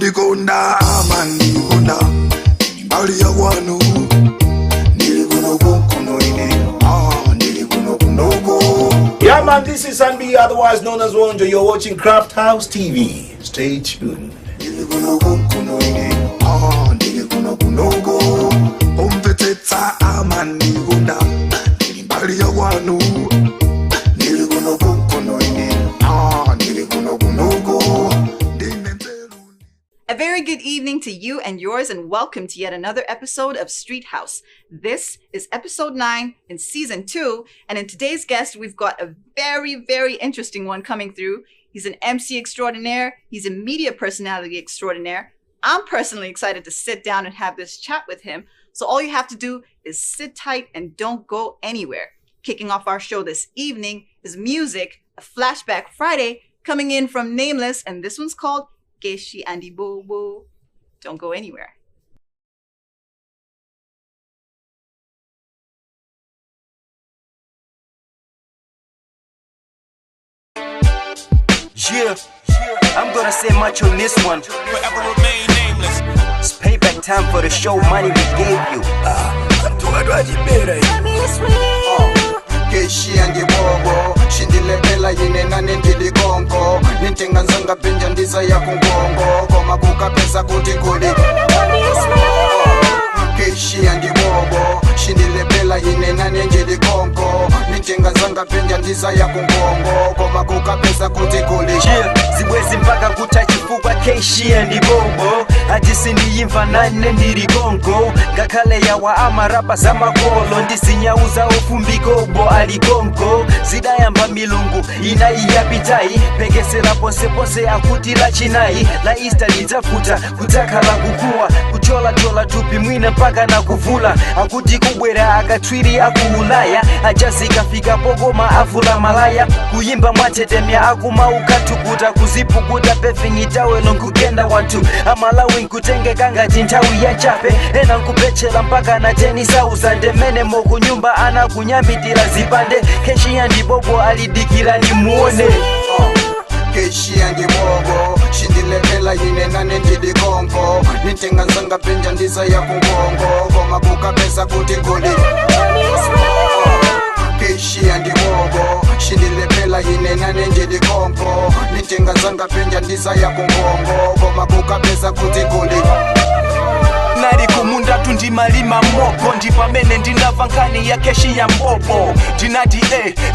Kondikonda amandikonda Nimbali ya wanu Nilikuno kuno ine Nilikuno kunoko. Yeah man, this is Sanbi, otherwise known as Wonjo. You're watching Crafthouse TV. Stay tuned. Nilikuno kuno ine Nilikuno kunoko. Ompetetsa amandikonda Nimbali ya wanu Nilikuno kuno ine Nilikuno kunoko. A very good evening to you and yours, and welcome to yet another episode of Streethouse. This is episode 9 in season 2, and in today's guest, we've got a very, very interesting one coming through. He's an MC extraordinaire. He's a media personality extraordinaire. I'm personally excited to sit down and have this chat with him. So all you have to do is sit tight and don't go anywhere. Kicking off our show this evening is music, a flashback Friday coming in from Nameless, and this one's called Geshi Andy Bobo. Don't go anywhere. Yeah, I'm gonna say much on this one. Forever remain nameless. It's payback time for the show money we gave you. Keshi ange bobo Shindilepela yine nane ndili kongo Nintenga nzanga pinja ndiza ya kungongo Koma kuka pesa kuti kuli Keshi ange bobo Shindilepela yine nane ndili kongo Nintenga nzanga pinja ndiza ya kungongo Koma kuka pesa kuti kuli Zibwezi mpaka kutachifukwa Keshi andi bobo Ajisi ndiyimva nane ndili kongo Gakale yawa amarapa za makolo Ndisinyauza ofumbikobo alikonko zidayamba milungu inaiyapitai pekesera ponse akutila chinai la ista lidzafuta kutakhala kukua kuchola tupi mwina mpaka na kuvula akuti kubwera akatwiri akuulaya ajazikafika pokoma avula malaya kuyimba mwatetemya akumaukatukuta kuzipukuta pefingitawelo nkugenda wanthu amalawi nkutengeka ngati nthawi ya chape ena nkupechela mpaka na 10,000 ndemene mokunyumba anakunyamitira zipande Keshi andi bobo alidikira ni muone Keshi andi bobo Shindilepela yine nane ndili kongo Nintenga nzanga pinja ndiza ya kungongo Koma kuka pesa kuti kuli Keshi andi bobo Shindilepela yine nane ndili kongo Nintenga nzanga pinja ndiza ya kungongo Koma kuka pesa kuti kuli Nari kumunda tundimalima moko Ndipamene ndinava nkani ya keshi ya mbobo Ndinati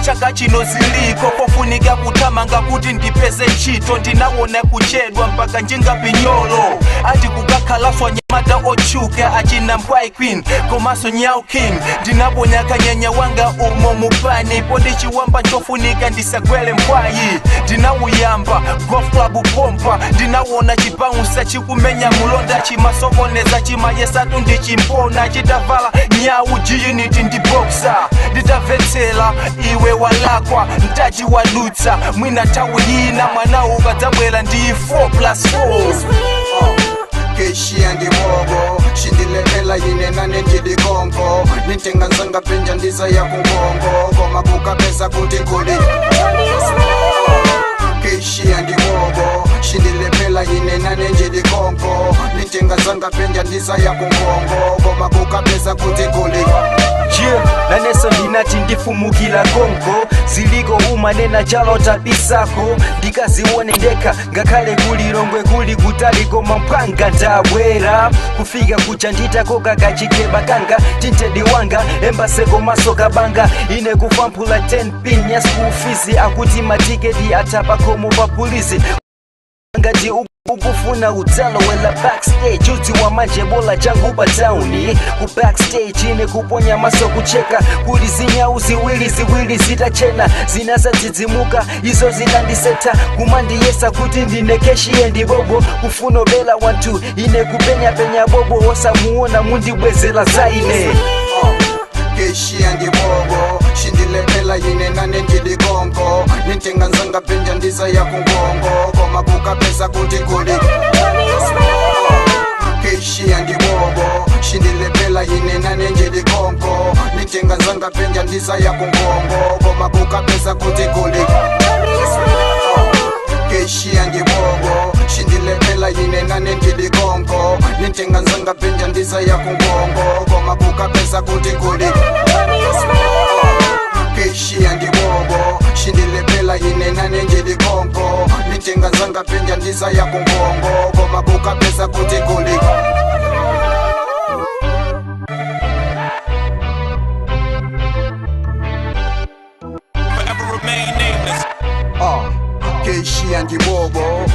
chaka chino ziliko Pofunika kutamanga kuti ndipeze nchito Ndinawona kuchedwa mpaka njinga pinyolo Ati kukakalaswa nyamata ochuka Achina mbwai queen, komaso nyao king Ndinabonya kanyanya wanga umo mupani Pondichi wamba nchofunika ndisagwele mbwayi Ndinawuyamba, golf club pompa Ndinawona chipaunsa chikumenya mulonda Chimasokoneza chimayesatu ndichimpona Chitavala nyawu jiyiniti ndiboksa Nditavetsela iwe walakwa Ntaji walutsa mwina tawu yina Mwana ukadzabwela ndi 4+4 Keshi andi bobo Shindilepela yine nane ndili kongo Nintenga nzanga pinja ndiza ya kungongo Koma kuka pesa kuti kuli Keshi andi bobo Shindilepela yine nane ndili kongo Nintenga nzanga pinja ndiza ya kungongo Koma kuka pesa kuti kuli naneso ndinati ndifumukila konko ziliko umanena chalo tabisako ndikaziwone ndeka ngakhale kulilongwe kuli kutaliko mampanga ndabwera kufika kucha nditakoka kachikeba kanga tintedi wanga embaseko maso kabanga ine kufampula 10 pin ya school fees akuti matiketi atapakomo pa polisi ngati ukufuna udzalo wela backstage uti wa manje bola changu pa towni ku backstage ine kuponya maso kucheka kuli zinyau ziwili zitachena zinazadzidzimuka izo zinandiseta kumandiyesa kuti ndine Keshi andi bobo kufuna bela wantu ine kupenya bobo osamuona mundibwezela zaine Keshi andi bobo Shindilepela yine nane ndili kongo Nintenga nzanga pinja ndiza ya kungongo Koma kuka pesa kuti kuli Keshi andi bobo Shindilepela yine nane ndili kongo Nintenga nzanga pinja ndiza ya kungongo Koma kuka pesa kuti kuli Keshi andi bobo Shindilepela ndilipela yine nane ndili konko nintenga nzanga penja ndiza ya kungongo koma kukapesa kuti kuli keshi andibobo shindilepela yine nane ndili konko nintenga nzanga penja ndiza ya kungongo koma kukapesa kuti kuli Keshi andibobo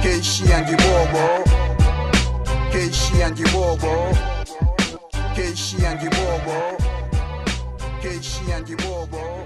Keshi andibobo Keshi andibobo Keshi andibobo Keshi andibobo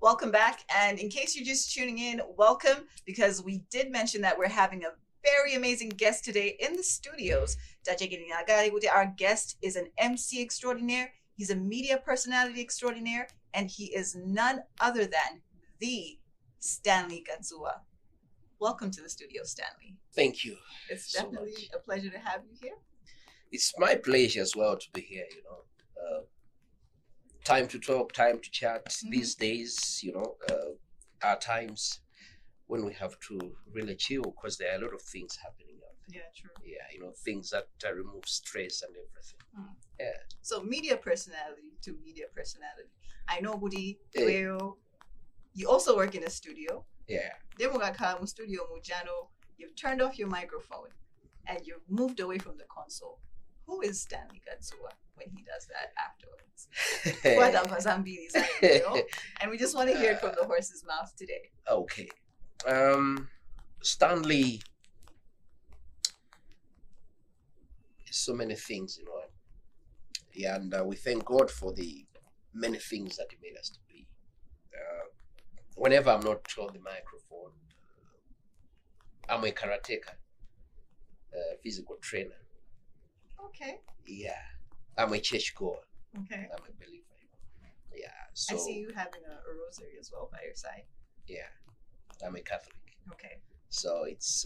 Welcome back, and in case you're just tuning in, welcome, because we did mention that we're having a very amazing guest today in the studios. Our guest is an MC extraordinaire, he's a media personality extraordinaire, and he is none other than the Stanley Kadzuwa. Welcome to the studio, Stanley. Thank you. It's so definitely much. a pleasure to have you here. It's my pleasure as well to be here, you know. Time to talk, time to chat. These days, you know, are times when we have to really chill because there are a lot of things happening out there. Yeah, true. Yeah, you know, things that remove stress and everything. Yeah. So media personality to media personality. I know, Budi, Yeah. you also work in a studio. Yeah. Studio Mujano, you've turned off your microphone and you've moved away from the console. Who is Stanley Kadzuwa when he does that afterwards? What a Bazambili sign, you know? And we just want to hear it from the horse's mouth today. Okay. Stanley is so many things, you know. Yeah, and we thank God for the many things that He made us to be. Whenever I'm not on the microphone, I'm a karateka, physical trainer. Okay. Yeah, I'm a church goer. Okay. I'm a believer. Yeah, so I see you having a rosary as well by your side. yeah, I'm a Catholic. Okay. So it's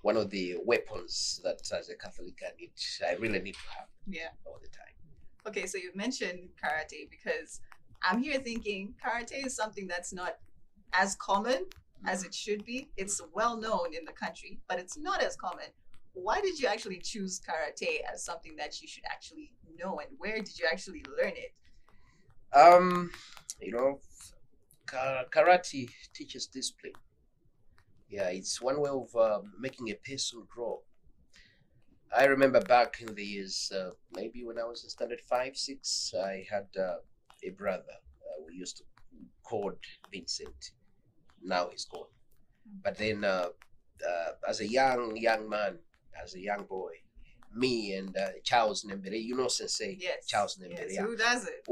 one of the weapons that as a Catholic I really need to have Yeah. all the time. Okay, so you've mentioned karate because I'm here thinking karate is something that's not as common as it should be. It's well known in the country, but it's not as common. Why did you actually choose karate as something that you should actually know, and where did you actually learn it? You know, karate teaches discipline. Yeah, it's one way of making a person grow. I remember back in the years, maybe when I was in standard 5, 6, I had a brother. We used to call Vincent. Now he's gone. But then, as a young man, as a young boy, me and Charles Nembere, you know Sensei? Yes. Charles Nembere. Yes. Who does it?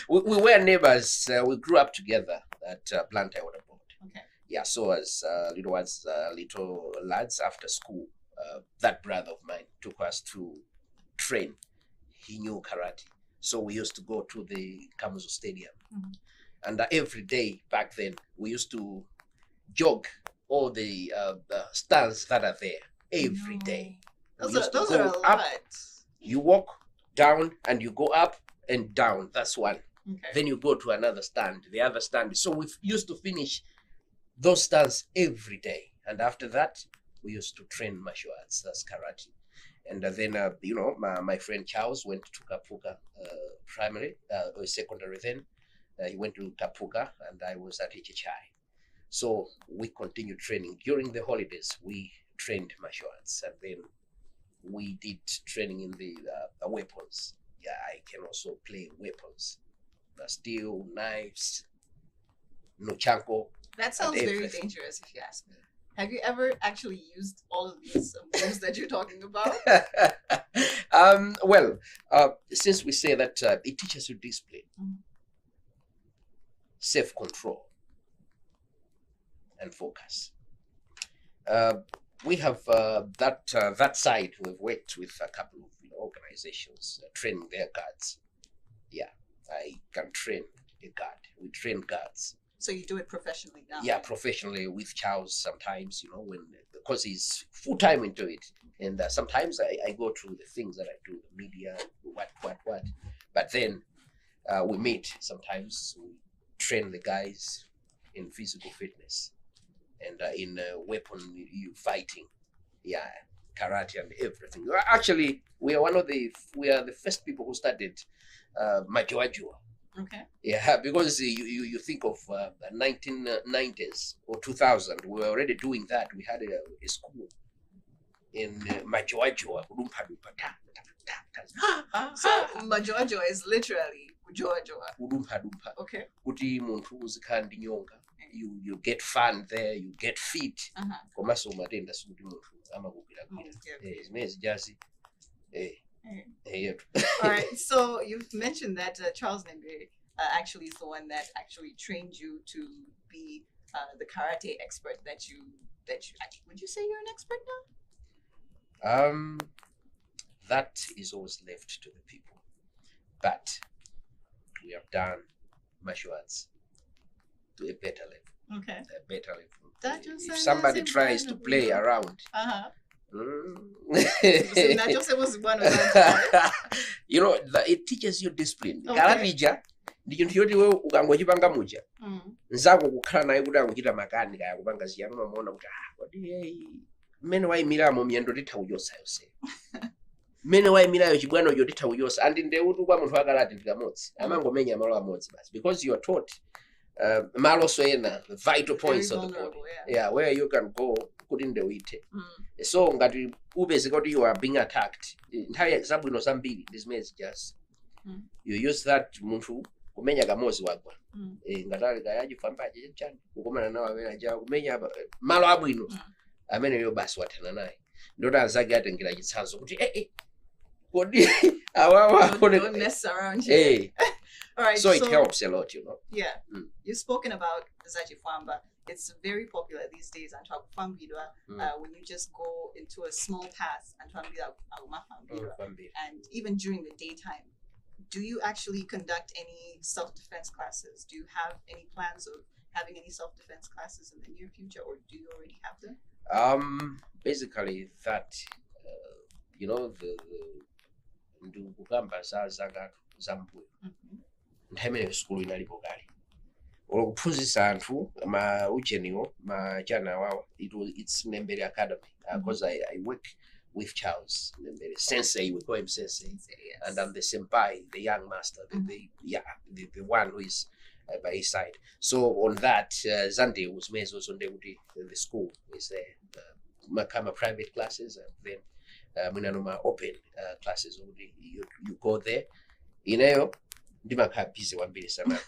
we were neighbors. We grew up together at Blantyre Waterboard. Okay. Yeah, so as little lads after school, that brother of mine took us to train. He knew karate. So we used to go to the Kamuzu Stadium. And every day back then, we used to jog all the stands that are there every day. We used to Those go are a up, lot. you walk down, and you go up and down. That's one. Okay. Then you go to another stand, the other stand. So we used to finish those stands every day. And after that, we used to train martial arts, that's karate. And then, you know, my friend Charles went to Kapanga primary, or secondary then. He went to Kapanga, and I was at HHI. So we continued training. During the holidays, we trained martial arts, and then we did training in the weapons. Yeah, I can also play weapons. Steel, knives, nochanko. That sounds and very everything. dangerous if you ask me. Have you ever actually used all of these moves that you're talking about? Well, since we say that it teaches you discipline, self-control, and focus. We have that side. We've worked with a couple of organizations training their guards. Yeah, I can train a guard. We train guards. So you do it professionally now? Yeah, professionally with Charles sometimes, you know, when because he's full time into it. And sometimes I go through the things that I do, the media, what. But then we meet sometimes, we train the guys in physical fitness and in weapon fighting. Yeah, karate and everything. Actually, we are the first people who started Majoajua. Okay. Yeah, because you think of 1990s or 2000, we were already doing that. We had a school in Majoajua. So Majoajua is literally Joa. Okay. Kuti muntu uzikandi nyonga. You get fun there, you get fit. Komaso matenda sukuti muntu amakupira kwira. Zimezi jazi. All right. So you've mentioned that Charles Nembe actually is the one that actually trained you to be the karate expert that you would you say you're an expert now? That is always left to the people, but we have done martial arts to a better level. Okay. A better level. That If somebody tries to play around, Joseph was one of them. you know, it teaches you discipline. Karatija ndi chinthu choti wewe ukangochipanga muja nzako kukhala naye kuti akuchita makani kaya kupanga ziyani umamuona kuti kodi mmene wayimiramo miyendo titha kuchosa yonse mmene wayimirayo chibwanocho titha kuchosa andi ndeuti kwa munthu akalati ndikamodzi amangomenya malo amodzi basi because you are taught malo soyena the vital points of the body, yeah, where you can go kuti ndeuite. So ngati upezeka kuti you are being attacked, nthawi zabwino zambiri ndi zimene just you use that munthu kumenya kamozi wagwa ngatali kayachifambaje chani kukomana nawo amene aja kumenya malo abwino amene yo basi wathana naye ndoti azake atengera chitsanzo kuti kodi awawa Don't mess around here. All right, so it helps a lot, you know. Yeah. You've spoken about Zachifwamba. It's very popular these days and when you just go into a small path and even during the daytime. Do you actually conduct any self-defense classes? Do you have any plans of having any self-defense classes in the near future, or do you already have them? Basically that you know the ndukugamba zaga zambuyo nthawi school inalipo kale olokuphunzitsa anthu ma ujeniwo ma chana wawa it's Nembele Academy because I work with Charles Nembele Sensei, we call him Sensei, yes. And I'm the senpai, the young master, the one who is by his side. So on that Sunday was mezo Sunday the school is there makama private classes and then minanoma open classes you go there inayo ndimakha busy wambili sana.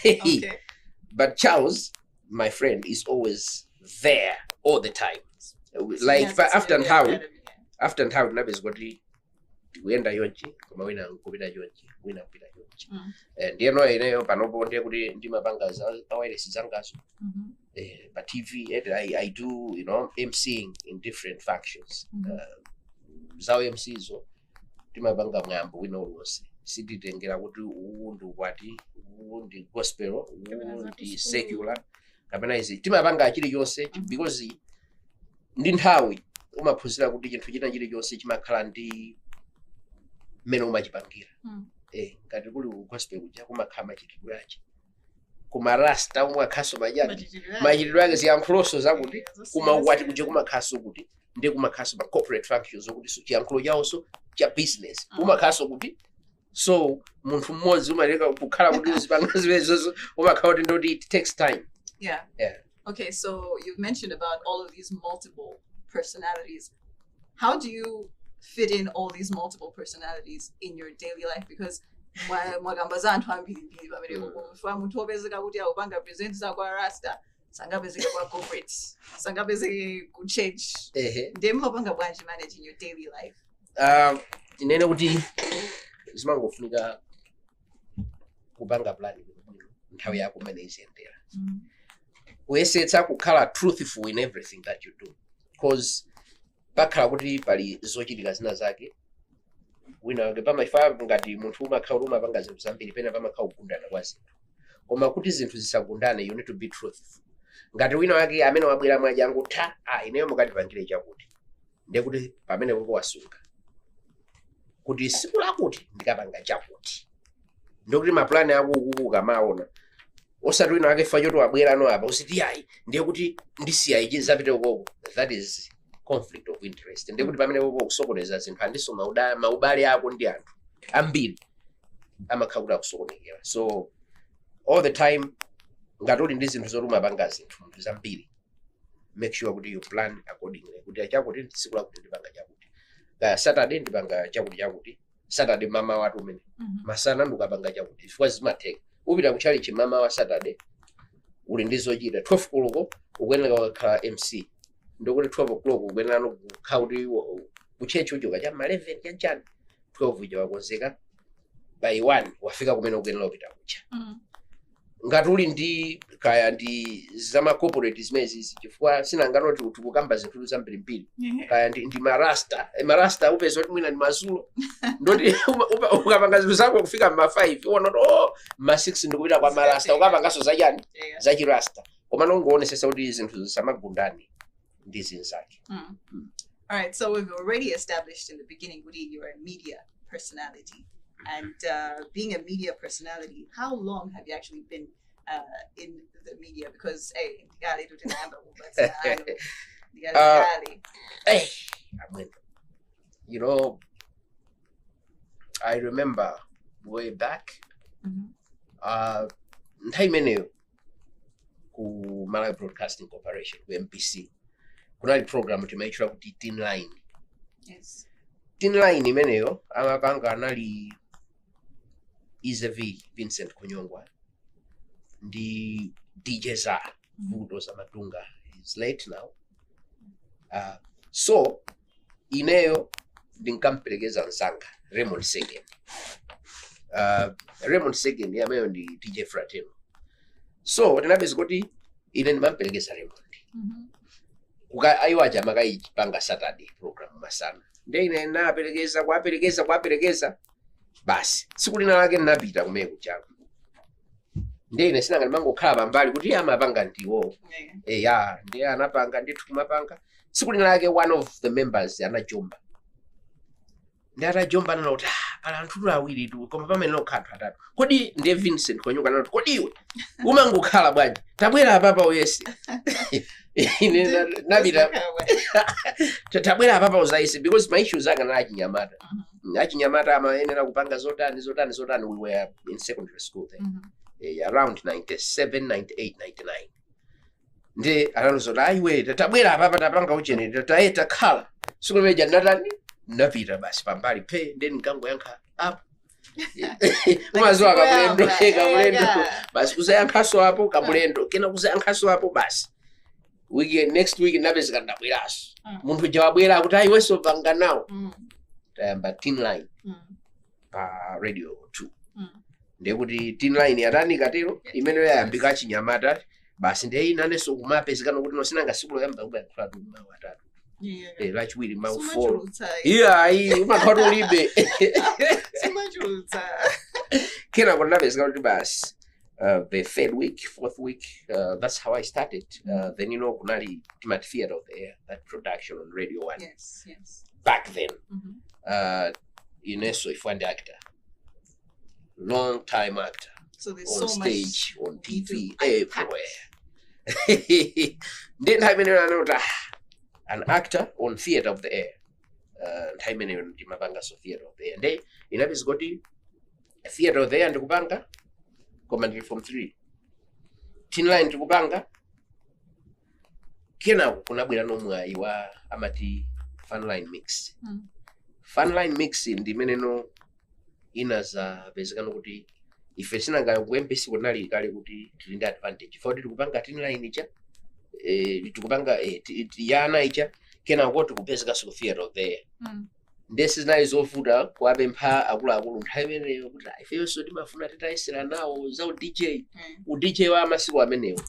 Okay. But Charles, my friend, is always there all the time. Like after how nabes goti kuenda yonchi koma wina nkupita yonchi wina kupita yonchi and you know inayo panopo ndiye kuti ndimapanga awiresi zangazo pa TV I do, you know, MCing in different factions. Zawo MCzo timapanga mwambo wina uliwonse sititengera kuti uwu kwati uwu ndi gospel uwu ndi secular kapena izi timapanga chili chonse because ndi nthawi umaphunzira kuti chinthu china chili chonse chimakhala ndi mmene umachipangira. Ngati kuli gospel kuja kumakhala machitidwe ache kumarasta umakhaso machitidwe ake ziyankhuloso zakuti kumaukwati kuja kumakhaso kuti ndi kumakhaso ma corporate functions zokuti chiyankhulo chawonso cha business umakhaso kuti so munthu mmodzi umaleka kukhala kuti uzipanga zimenezo umakhala kuti ndoti it takes time. Yeah. Okay, so you've mentioned about all of these multiple personalities. How do you fit in all these multiple personalities in your daily life? Because mwagamba za anthu ambirimbiri pamene kufa munthu opezeka kuti akupanga present zakwa rasta sangapezeke kwa corporate sangapezeke ku church ndiye mumapanga bwanji manage in your daily life? Tinene kuti zimangofunika kupanga plan nthawi yako imene iziyendera kuyesetsa kukhala truthful in everything that you do because pakhala kuti pali zochitika zina zake wina wake pamaifa ngati munthu umakhala kuti umapanga zinthu zambiri pena pamakhala kugundana kwa zinthu koma kuti zinthu zisagundane you need to be truthful. Ngati wina wake amene wabwera mwajangu ineyo mukatipangire chakuti ndekuti pamene popo wasunga kuti siku lakuti ndikapanga chakuti ndokuti maplani ako ukukuka maona osati wina wake fa choto wabwera no apa usiti ayi ndiye kuti ndisiya ichi zapite ukoko. That is conflict of interest. Ndekuti pamene popo kusokoneza zinthu andiso maubale ako ndi anthu ambiri amakhakuta kusokonekera. So all the time ngatoli ndi zinthu zoti umapanga zinthu zambiri, make sure kuti you plan accordingly kuti achakuti tsiku lakuti ndipanga chakuti Saturday ndipanga chakuti Saturday mama watu umene masana ndikapanga chakuti chifukwa zimatheka upita kuchalichi mama wa Saturday uli ndizochita 12 koloko ukuyenera kukhala MC ndokuti 12 o'clock ukuyenera kukhala kuchechi uchoka cha 11 chanchani 12 uja wakonzeka by 1 wafika kumene ukuyenera kupita kucha. Ngati uli ndi kaya ndi zama corporate zimezi chifukwa sina nganoti tukukamba zinthu zambirimbiri kaya ndi marasta upeza kuti mwina ndi mazulo ndoti ukapanga zinthu zako kufika ma 5 uona ma 6 ndikupita kwa marasta ukapangaso zachani zachirasta koma nongoonetsetsa kuti zinthu zisamagundane ndi zinzake. All right, so we've already established in the beginning Woody, you're a media personality. And being a media personality, how long have you actually been in the media? Because hey, you know, I remember way back, time ku Malawi Broadcasting Corporation, ku MPC, kuna program tumeitwa kuti Tin Line. Yes. Tin Line imeneyo amapanga anali Izevi Vincent Konyongwa ndi DJ Za Vudo za Matunga. He's late now. So ineyo ndinkampelekeza nsanga Raymond Segen. Raymond Segen yameyo ndi DJ Fratino. So tinapeza kuti ine ndimampelekeza Raymond. Kuka aiwaja makaichipanga Saturday program masana. Nde ine kwapelekeza basi siku lina lake napita kumeko chako ndine sinanga ndimangokhala pambali kuti amapanga ndiwo ndiye anapanga ndithu kumapanga siku lina lake one of the members anajomba ndi atajomba nanoti pala anthu awiri tu koma pamene lokhala atatu kodi ndiye Vincent Konyongwa nanoti kodi iwe umangokhala bwanji tabwera apapa uyese ine napita tabwera apapa uzaise because my issues anga na achinyamata achinyamata amayenera kupanga zotani we were in secondary school then around 97 98 99 ndi anazota aiwe tabwera apapa tapanga uchenera taeta khala sikumeja natani napita basi pambali pe then ngango yankha up umazoa kamulendo basi kuzayankhaso apo kamulendo kena kuzayankhaso apo basi next week napezeka ndabweraso munthu jawabwera kuti aiweso panga nawo tayamba Tin Line pa Radio 2 ndekuti Tin Line yatani katero imene yayambika chinyamata basi ndiye inaneso kumapezekano kuti nosinanga siku loyamba kuyankhula tu mawu atatu lachiwiri mawu 4 ayi umakhatu ulibe kena kuti napezeka kuti basi the third week, fourth week, that's how I started. Then kunali Timothy Theatre of the Air, that production on Radio 1. Yes. Back then, Ineso Ifwande actor, long time actor, so there's on so stage, much on TV, everywhere. Then an actor on Theatre of the Air. Time in Timabanga so Theatre of the Air. And they inabis got Theatre of the Air and Kupanga. Commentary from 3 Tin Line tukupanga kena kunabwera nomwayi wa amati Funline Mix. Funline Mix ndi meneno inaza bezekano kuti ife sinanga kuempesi kunali kale kuti tili ndi advantage for tikupanga Tin Line icha tikupanga yana icha kena kuti kupezeka so Theatre of the Air. Ndesi zinali zovuta kuwapempha akuluakulu nthawi imeneyo kuti ifeyo so timafuna titayisira nawo za DJ DJ wa masiku amenewo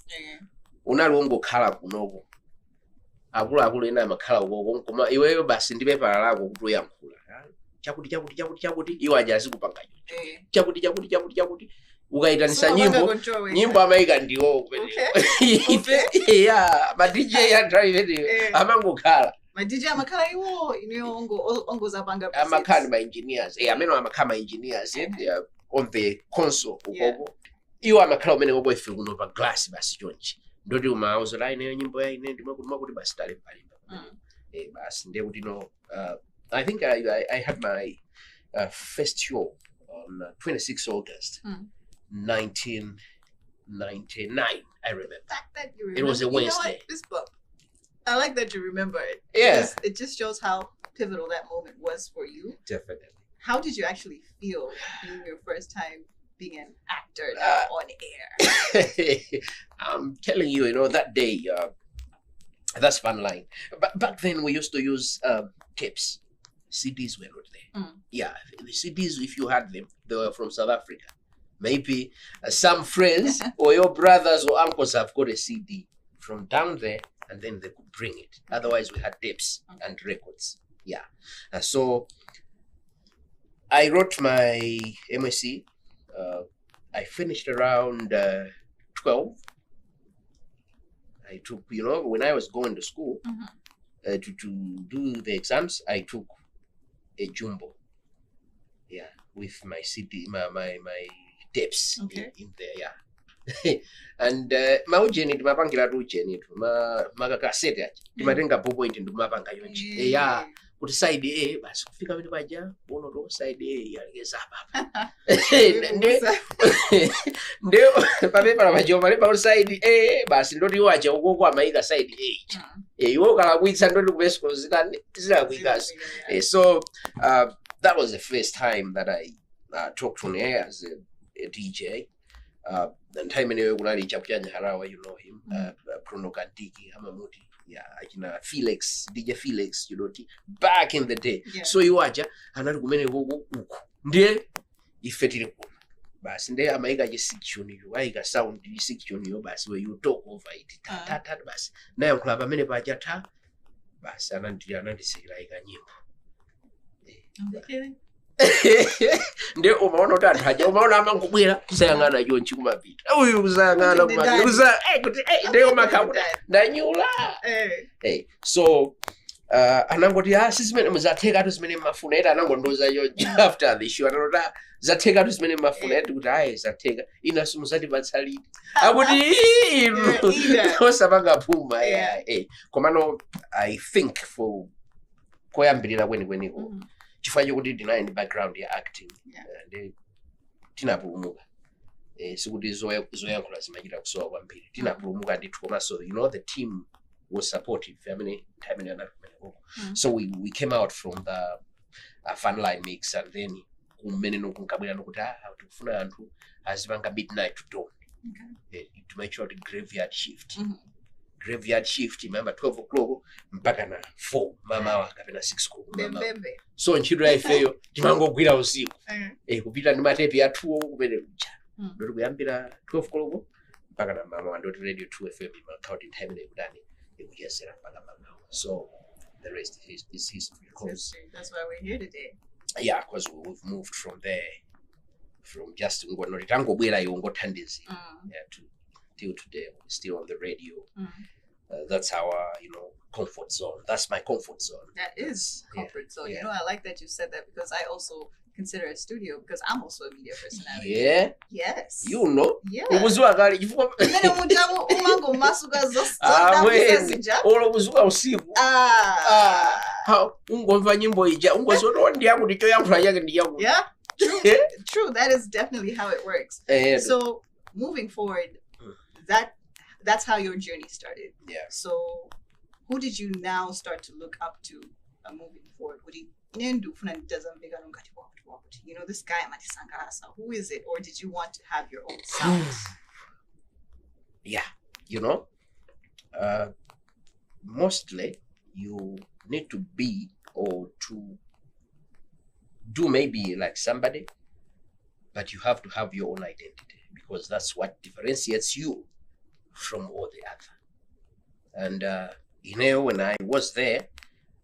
unali wongokhala kunoko akuluakulu ena amakhala ukoko koma iweyo basi ndi pepala lako kuti uyankhula chakuti iwo aja azikupanga chakuti ukaitanisa So nyimbo control wake. nyimbo amaika ndiwo Okay. yeah ma DJ ya drive amangokhala My DJ amakhala iwo ino ongo zapanga amakhala ma engineers amene amakhala ma engineers on the console ukoko iwo amakhala umene ngoko ife kuno pa glass basi chonchi ndoti umauzo la ine nyimbo ya ine ndimwe kuti basi tale palimba basi ndiye kuti no I think I had my first show on 26 August 1999. I remember. That you remember. It was a Wednesday. You know what? This book, I like that you remember it. Yeah. It just shows how pivotal that moment was for you. Definitely. How did you actually feel being your first time being an actor on air? I'm telling you, that day, that's fun line. But back then we used to use tapes. CDs were not there. Yeah, the CDs, if you had them, they were from South Africa. Maybe some friends or your brothers or uncles have got a CD from down there, and then they could bring it. Otherwise, we had tapes and records. Yeah. So I wrote my MSc. I finished around 12. I took, when I was going to school to do the exams, I took a jumbo. Yeah, with my CD, my tapes in there. Yeah. And maujeni ndimapangira tu ujeni tu makakaseti aja ndimatenga popoint ndimapanga yonchi yeah kuti side A basi kufika pene paja uno to side A yalegeza papa ndio papepa paja malipa kuti side A basi ndoti wacha ukoko amaika side A iwo kala kuitsa ndoti kupesko zila kuikazi so that was the first time that I talked on air as a DJ. And time anyway kunali chakuchanya harawa, you know him, Prono Kantiki, Hamamuti, yeah, Felix, DJ Felix, back in the day. Yeah. So you wacha anali kumene uku ndiye ifetire kuno basi ndiye amaika je section yo aika sound je section yo basi where you talk over it ta basi naye nkulaba amene paja ta basi anandisikira ika nyimbo nde umaona kuti anthu aja umaona amangobwera kusayang'ana yonchi kumapita uyu kusayang'ana kumapita kuti ndeyo makhabuta ndanyula so anangoti sizimene muzathekatu zimene mafuna eti anangondoza yonchi after the show ananota zathekatu zimene mafuna eti kuti ayi zatheka ina simuzatipatsa liti akuti inu osapangapuma komano I think for koyambirira kwenikweniko chifukwa chokuti ndinayo ndi background ya acting ndi tinapulumuka sikuti zoyankhula zimachita kusowa kwambiri tinapulumuka ndithu komanso the team was supportive time anatumeneko so we came out from the fun line mix and then kumene nokunkabwera nokuti tikufuna anthu azipanga midnight to dawn to make sure the graveyard shift remember 12 o'clock mpaka na 4 mama kapena 6 o'clock so ntchito ya ifeyo timangogwira usiku kupita ndi matepi ya 2 kumene kuja ndoti kuyambira 12 o'clock mpaka na mama ndoti radio 2 FM counting time ne kudani ikuyesera mpaka mama so the rest is history that's why we're here today. Yeah, because we've moved from there from just ngonoti tangobwera iwo ngothandizi to till today we're still on the radio. That's our comfort zone. That's my comfort zone. That is comfort zone. You know, I like that you said that because I also consider a studio because I'm also a media personality. Yeah. Yes. You know. Yeah. Ubuzwa kali chifukwa Mene mujamu umango masuka ubuzuka usiku. Ungomva nyimbo ija ungozoto ndiyakuti choyankhula yake ndiyakuti. Yeah. True. That is definitely how it works. So moving forward, that's how your journey started. Yeah. So who did you now start to look up to moving forward? This guy Matisangasa, who is it? Or did you want to have your own sound? Yeah. Mostly you need to be or to do maybe like somebody, but you have to have your own identity because that's what differentiates you from all the other. And when I was there,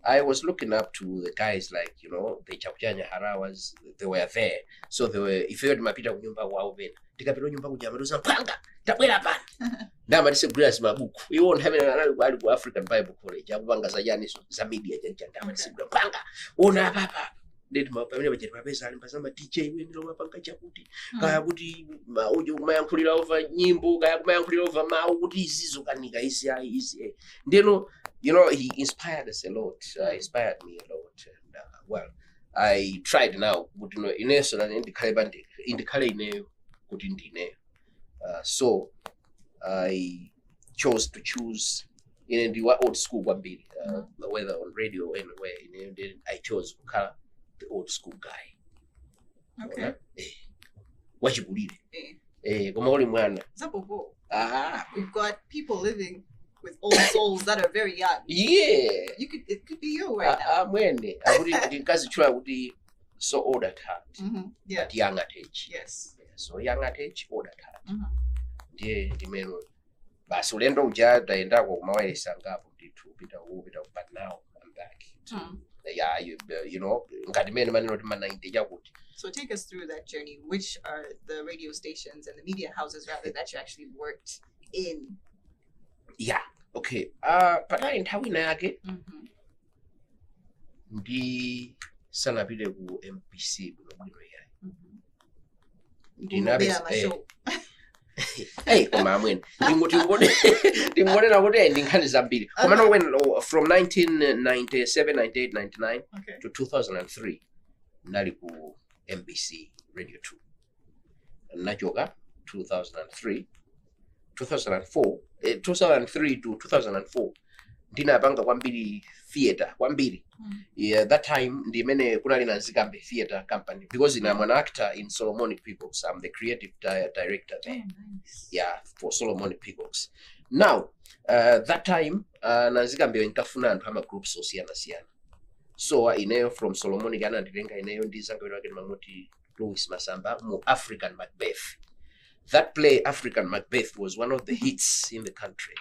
I was looking up to the guys like, you know, the Chakuchanya Harawas, they were there. So they were, if you had mapita kunyumba wao vena, tikapita kunyumba kujamaruza mpanga, tabwera pana. Ndama tisigula mabuku. You won't have another African Bible College. Akupanga zajani za media janja ndama tisigula mpanga. Ona papa. Ndeti mapamene bacheti mapesa ali mpasama DJ wendilo mapanga chakuti. Kaya kuti maujo kumayankhulira over nyimbo, kaya kumayankhulira over mau kuti izizo kanika isi. Ndeno, you know, he inspired us a lot. Inspired me a lot. And, well, I tried now, but you know, ineso na indikale ineyo kuti ndine. So I chose to choose in the old school kwambiri, whether on radio or anywhere. Then I chose the old school guy. Okay. Wachibulire. Koma uli mwana. Zapopo. Ah. We've got people living with old souls that are very young. Yeah. It could be you right now. Mwene. Akuti nkazi chula kuti so old at heart. Yeah. At young at age. Yes. So young at age, old at heart. Ndiye ndimeno. Basi ulendo uja taendako kumawelesa ngapo nditu pita but now I'm back. Yeah, you know, ngati maneno ti manainte chakuti. So take us through that journey. Which are the radio stations and the media houses rather that you actually worked in? Yeah, okay. Patali nthawi yake ndi sanapite ku MPC bwino yayi. Ndinabesa Hey, koma amwene. Ndingonena kuti ndinkhani zambiri. Koma no when from 1997, 98, 99 to 2003 nali ku MBC Radio 2. Nachoka 2003 to 2004 ndinapanga kwambiri theater kwambiri. Yeah, that time ndimene kunali na Nzikambe Theater Company because I'm an actor in Solomonic Peacocks. I'm the creative director there. Nice. Yeah, for Solomonic Peacocks. Now, that time na Nzikambe nkafuna anthu ama groups osiyana. So ineyo from Solomonic anandilenga ineyo ndizanga wake mamoti Louis Masamba mu African Macbeth. That play African Macbeth was one of the hits in the country.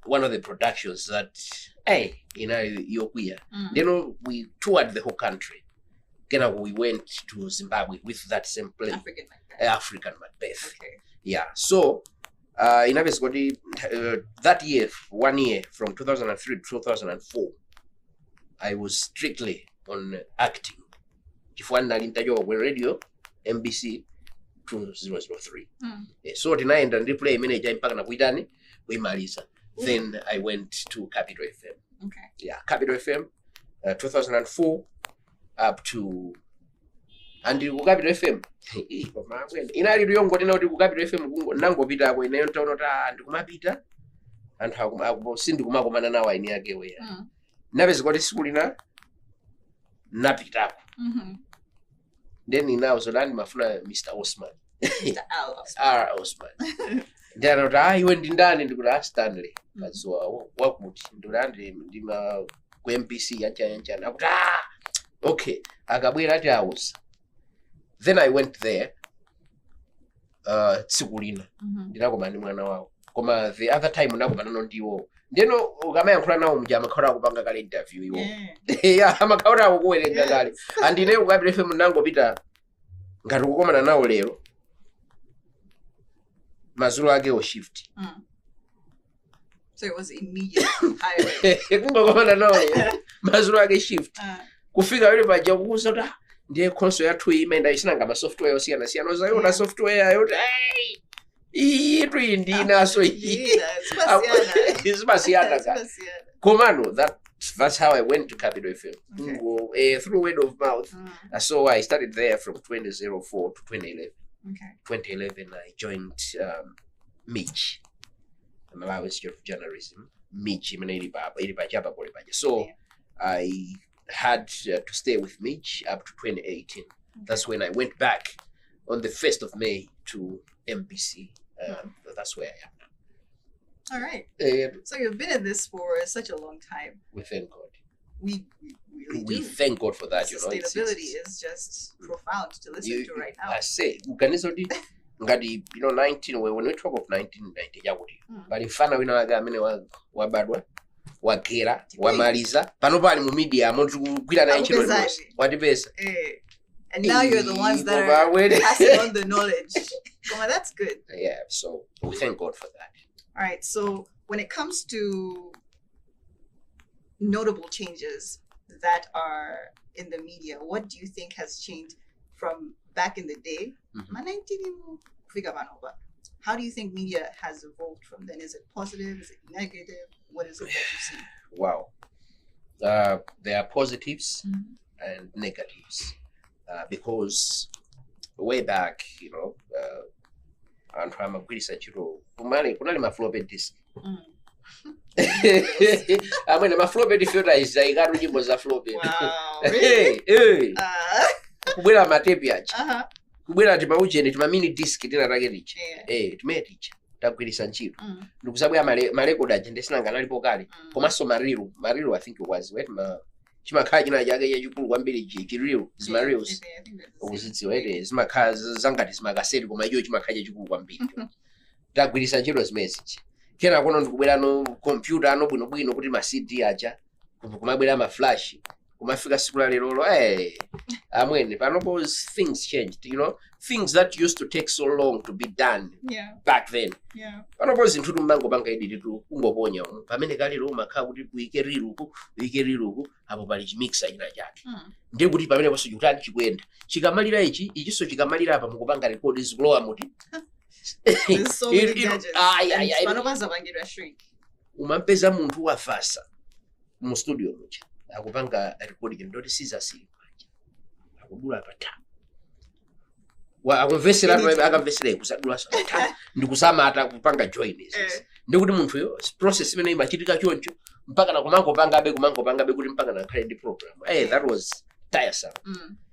One of the productions that, you know, yokuya. Then we toured the whole country. Then we went to Zimbabwe with that same play. African Macbeth. Okay. Yeah. So, in that year, 1 year, from 2003 to 2004, I was strictly on acting. If one interview with radio, MBC 2003. So, tonight and play manager mpaka na kuidani, we malisa. Then I went to Capital FM. Okay. Yeah, Capital FM, 2004 up to, and you Capital FM. Inali riongo tena uti Capital FM nango pita kwa ineyo ntaona ta ndikumapita and how sindi kumakomana nawo ini yake we. Nabe zikoti sikulina napita. Then now so land mafuna Mr. Osman. R. Osman. Ndiyana kuti iwe ndindani ndikuti Stanley Kadzuwa wakuti ndilandi ndima ku MPC yanchana akuti okay akabwera ati auza. Then I went there tsiku lina ndinakoma ndi mwana wawo koma the other time ndakomana nondiwo ndeno ukamayankhula nawo mjama khora kupanga kale interview iwo yeah amakhaura ako kuwerenga kale andine ukapita FM nangopita ngati kukomana nawo lero mazulu ake o shift. So it was immediate hiring. Kungokomana nawo mazulu ake shift. Kufika yule paja kuuza ta ndiye console yathu imenda isinanga ma software osiyana siyana ozayo software yayo itu indina so isipasiyana ka. Komano that's how I went to Capital FM. Through word of mouth. So I started there from 2004 to 2011. Okay. 2011 I joined Mitch, Malawi Institute of Journalism. Mitch so I had to stay with Mitch up to 2018. That's when I went back on the 1st of May to MBC. That's where I am now. All right. So you've been in this for such a long time. We thank God. We really We do. thank God for that. Sustainability is just profound to listen to right now. I say, ngati 19 when we talk of 1990 yakuti but ifana wina waga amene wabadwa wagera wamaliza pano pali mu media mo tikugwira naye ntchito limodzi watipeza. And now you're the ones that are passing on the knowledge. Well, that's good. Yeah, so we thank God for that. All right, so when it comes to notable changes that are in the media, what do you think has changed from back in the day? How do you think media has evolved from then? Is it positive? Is it negative? What is it that you see? Wow. There are positives and negatives. Because way back, and from a kunali mafloppy disk. I mean, my floppy filter is like got nyimbo za floppy. Wow. Really? Kubwera matepi acha. Kubwera ati maujeni tuma mini disk tena taketicha. Tumeticha tagwirisa ntchito. Ndikusabwa marecord aje ndesinanga nalipo kale. Komanso mariru I think it was chimakhala china chake chachikulu kwambiri chiriru zimareels ukuzidziwa ere zimakhala zangati zimakaseti koma icho chimakhala chachikulu kwambiri tagwirisa ntchito zimezi kena kuno ndikubwera no computer ano bwinobwino kuti ma CD aja kumabwera ma flash kumafika siku la lero amwene panopo things changed, things that used to take so long to be done back then. Panopo zinthu tumango panga iditi tu ungoponya pamene kalero umakhala kuti uike riruku apo pali chimixer china chake ndiye kuti pamene paso chikutani chikuyenda chikamalira ichiso chikamalira apa mukupanga record zikulowa muti so many gadgets. Panopo zapangira shrink umampeza munthu wafasa mu studio mucha akupanga recording ndoti sizasili manja akudula pata akumvesera akamvesera kusadula pata ndikusama ata kupanga join ndikuti munthu yo process imene imachitika choncho mpaka na kumango panga be kuti mpaka na khale ndi program. That was tiresome.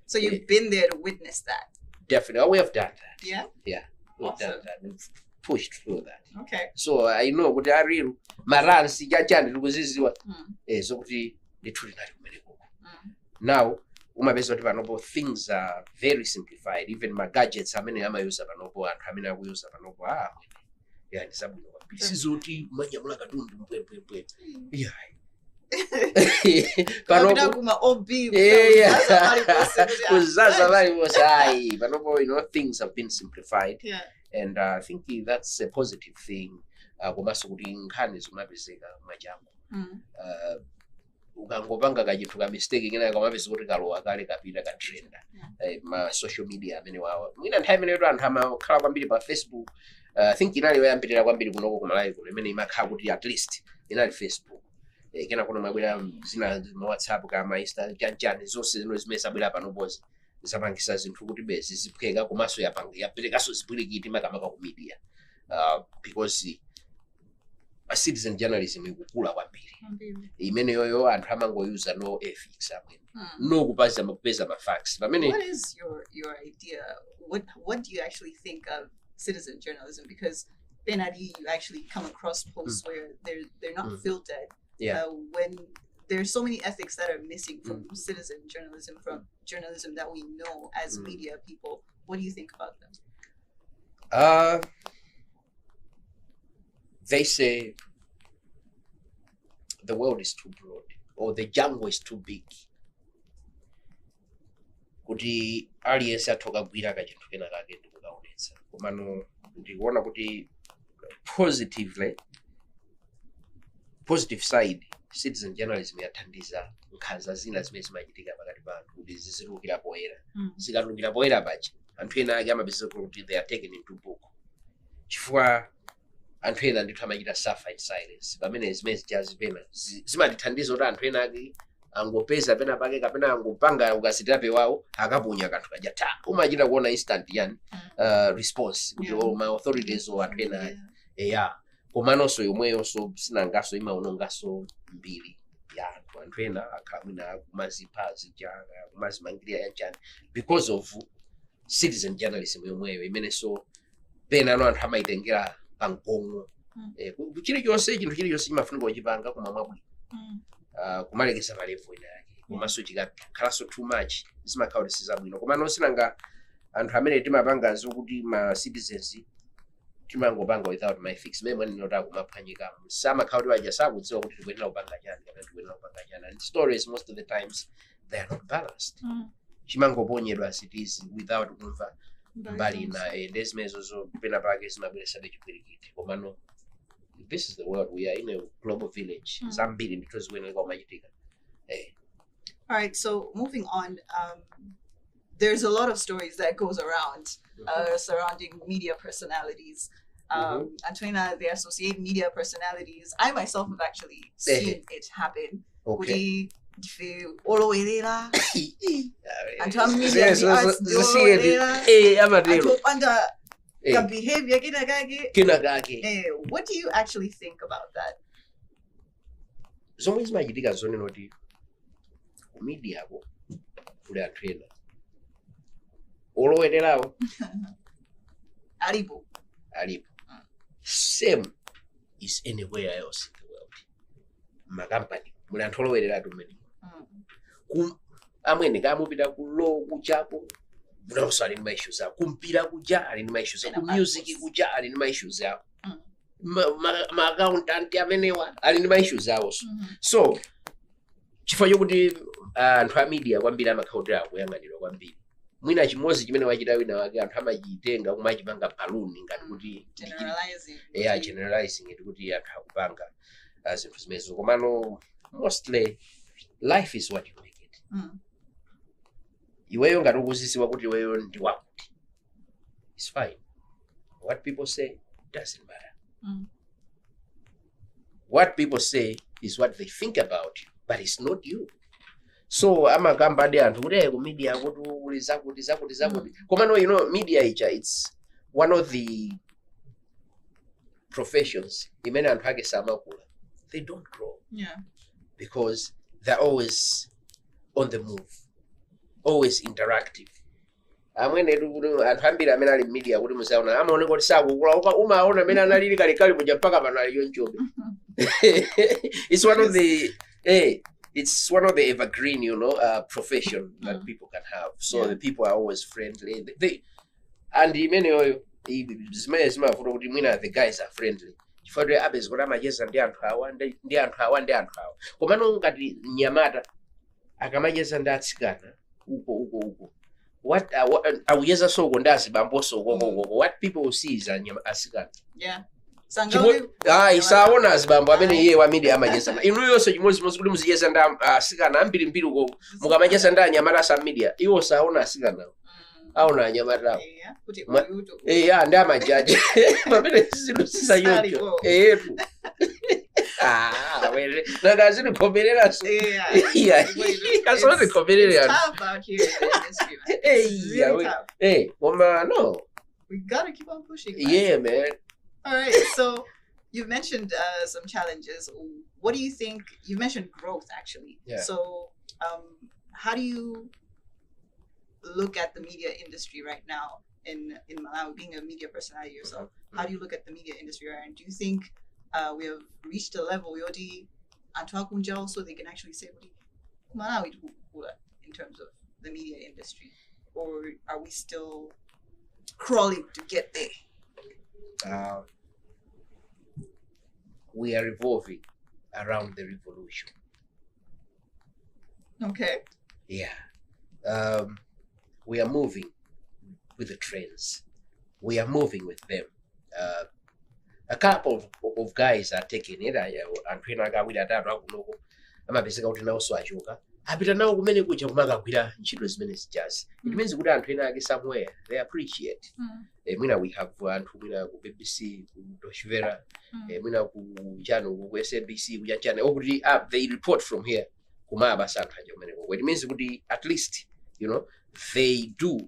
So you've been there to witness that. Definitely, we have done that. Yeah, we've done that. We've pushed through that. Okay. So I know kuti ariru maransi chachandi tikuziziwa so kuti literally now umapeza kuti panopo things are very simplified. Even my gadgets amene amayuza panopo anthu amene akuyuza panopo ndisabwino kwambiri sizoti manyamula katundu mpwempwempwe panopo kuma OB kuzaza bali bose panopo things have been simplified. And I think that's a positive thing. Komanso kuti nkhani zimapezeka mwachangu ukangopanga kachinthu ka mistake ngena kamapeza kuti kalowa kale kapita ka trenda ma social media amene wawa mwina nthawi imene anthu amakhala kwambiri pa Facebook. I think inali yoyambirira kwambiri kunoko kumalawi kuno imene imakhala kuti at least inali Facebook kena kuno mabwera zina ma WhatsApp kama Insta chanchani zonse zino zimene zabwera panopozi zapangisa zinthu kuti bezi zipheka komanso yaperekaso zipwirikiti makamaka ku media because a citizen journalism ikukula kwambiri imene yoyo anthu amangoyuza no ethics amene no kupeza ma facts. What is your idea? What do you actually think of citizen journalism? Because Benadi, you actually come across posts where they're not filtered. When there's so many ethics that are missing from citizen journalism, from journalism that we know as media people. What do you think about them? They say the world is too broad or the jungle is too big. Kuti aliyense athoka gwira kachinthu kena kake ndikukaonetsa komano ndikuona kuti positive side citizen journalism yathandiza nkhanza zina zimene zimachitika pakati pa anthu kuti zizitulukira poyera zikatulukira poyera paja anthu ena ake amapeza kuti they are taken into book chifukwa anthu ena ndithu amachita suffer in silence pamene zimene zichazipena zimatithandiza kuti anthu ena ake angopeza pena pake kapena angopanga ukasitirape wawo akaponya kanthu kaja umachita kuona instant response kuti ma authorities or anthu ena komanonso yomweyonso sinangaso imaonongaso mbiri ya anthu ena akhamwina kumazipha zijanga kumazimangirira yanjani because of citizen journalism yomweyo imenenso pena anthu amaitengera pangongo chilichonse chinthu chilichonse chimafunika kuchipanga koma mwabwino kumalekeza malevu ena yake komanso chikakhalanso too much zimakhala kuti sizabwino komano sinanga anthu amene timapanga zokuti ma citizens timangopanga without my fix meme when not akumaphanyika some account waja sakudziwa kuti tikuyenera kupanga chani kana tikuyenera kupanga chani, and stories most of the times they are not balanced. Chimangoponyedwa as it is without kumva mbali na ndezimene pena pake zimabweresa chipwirikiti komano this is the world, we are in a global village. Zambiri ndito zikuyenera kumachitika. All right, so moving on, there's a lot of stories that goes around surrounding media personalities. Antoina, they associate media personalities. I myself have actually seen it happen. Okay. Olowelela. Behavior kinagage. What do you actually think about that? Zomwe zimachitika zone noti media ko kuli atrena olowererawo alipo same is anywhere else in the world. Makampani muli anthu olowerera tumene amwene kamupita kulo kuchapo munawuso ali ndi ma issues awo, kumpira kuja ali ndi ma issues awo, music kuja ali ndi ma issues awo, ma accountant amenewa ali ndi ma issues awo. So chifukwa chokuti anthu a media kwambiri amakhautira kuyang'anidwa kwambiri, mwina chimodzi chimene wachita wina wake anthu amachitenga kumachipanga balloon ngati kuti generalizing it kuti anthu akupanga zinthu zimenezo, komano mostly life is what you make it. Iweyo ngati ukuzisiwa kuti iweyo ndi wakuti, it's fine. What people say doesn't matter. What people say is what they think about you, but it's not you. So amakamba ade anthu kuti ku media kuti uli zakuti komano you know media it's one of the professions imene anthu ake samakula, they don't grow. Because they're always on the move, always interactive. Amwene anthu ambiri amene ali media kuti musaona amaoneka kuti sakukula, umaona amene analili kalikali muja mpaka pano aliyo njobe. It's one of the it's one of the evergreen, you know, profession that people can have. So the people are always friendly. They and many oyo zimafuta kuti mwina the guys are friendly. Chifukwa abes kuti amacheza ndi anthu awa ndi anthu awa. Komano ngati Nyamata akamacheza ndi atsikana uko. What awuyeza soko ndazi bamboso uko. What people will see is asikana. Isaona azibambo amene iye wa media amacheza. Inu yonse chimodzi kuti muziyeza nda asikana ambiri uko mukamacheza nda Nyamata sa media iwo saona asikana. Aona Anyamata. Ndi amajaji. Pamene sisa yoto. Wele. Nanga zinu komerera so. Kaso de komerera. Tough out here in the industry, man. Really tough. No. We gotta keep on pushing. Man. Yeah, man. All right, so you mentioned some challenges. What do you think? You mentioned growth, actually. Yeah. So, how do you look at the media industry right now in Malawi, being a media personality yourself? How do you look at the media industry right now? Do you think we have reached a level where so they can actually say Malawi in terms of the media industry, or are we still crawling to get there? We are revolving around the revolution. Okay. Yeah. We are moving with the trends. We are moving with them. A couple of guys are taking it. And apita nawo kumene kuja kumakagwira ntchito zimene zijazi. It means kuti anthu ena ake somewhere they appreciate. Mwina we have anthu mwina ku BBC, ku Doshvera, mwina ku channel ku SNBC, ku channel okuti they report from here kumabasa anthu aja kumene. It means kuti at least, you know, they do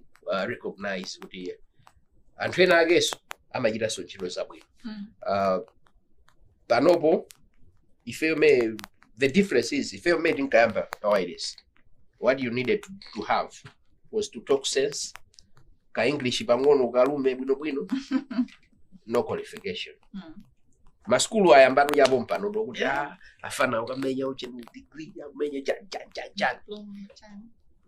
recognize kuti anthu ena akeso amachita so ntchito zabwino. Panopo the difference is if you made in Kamba, how it is. What you needed to have was to talk sense. Ka English bangono kalume bwino no qualification. Maskulu ayambano yabo mpano dokuti afana ukamenya ucheni degree ukamenya jan.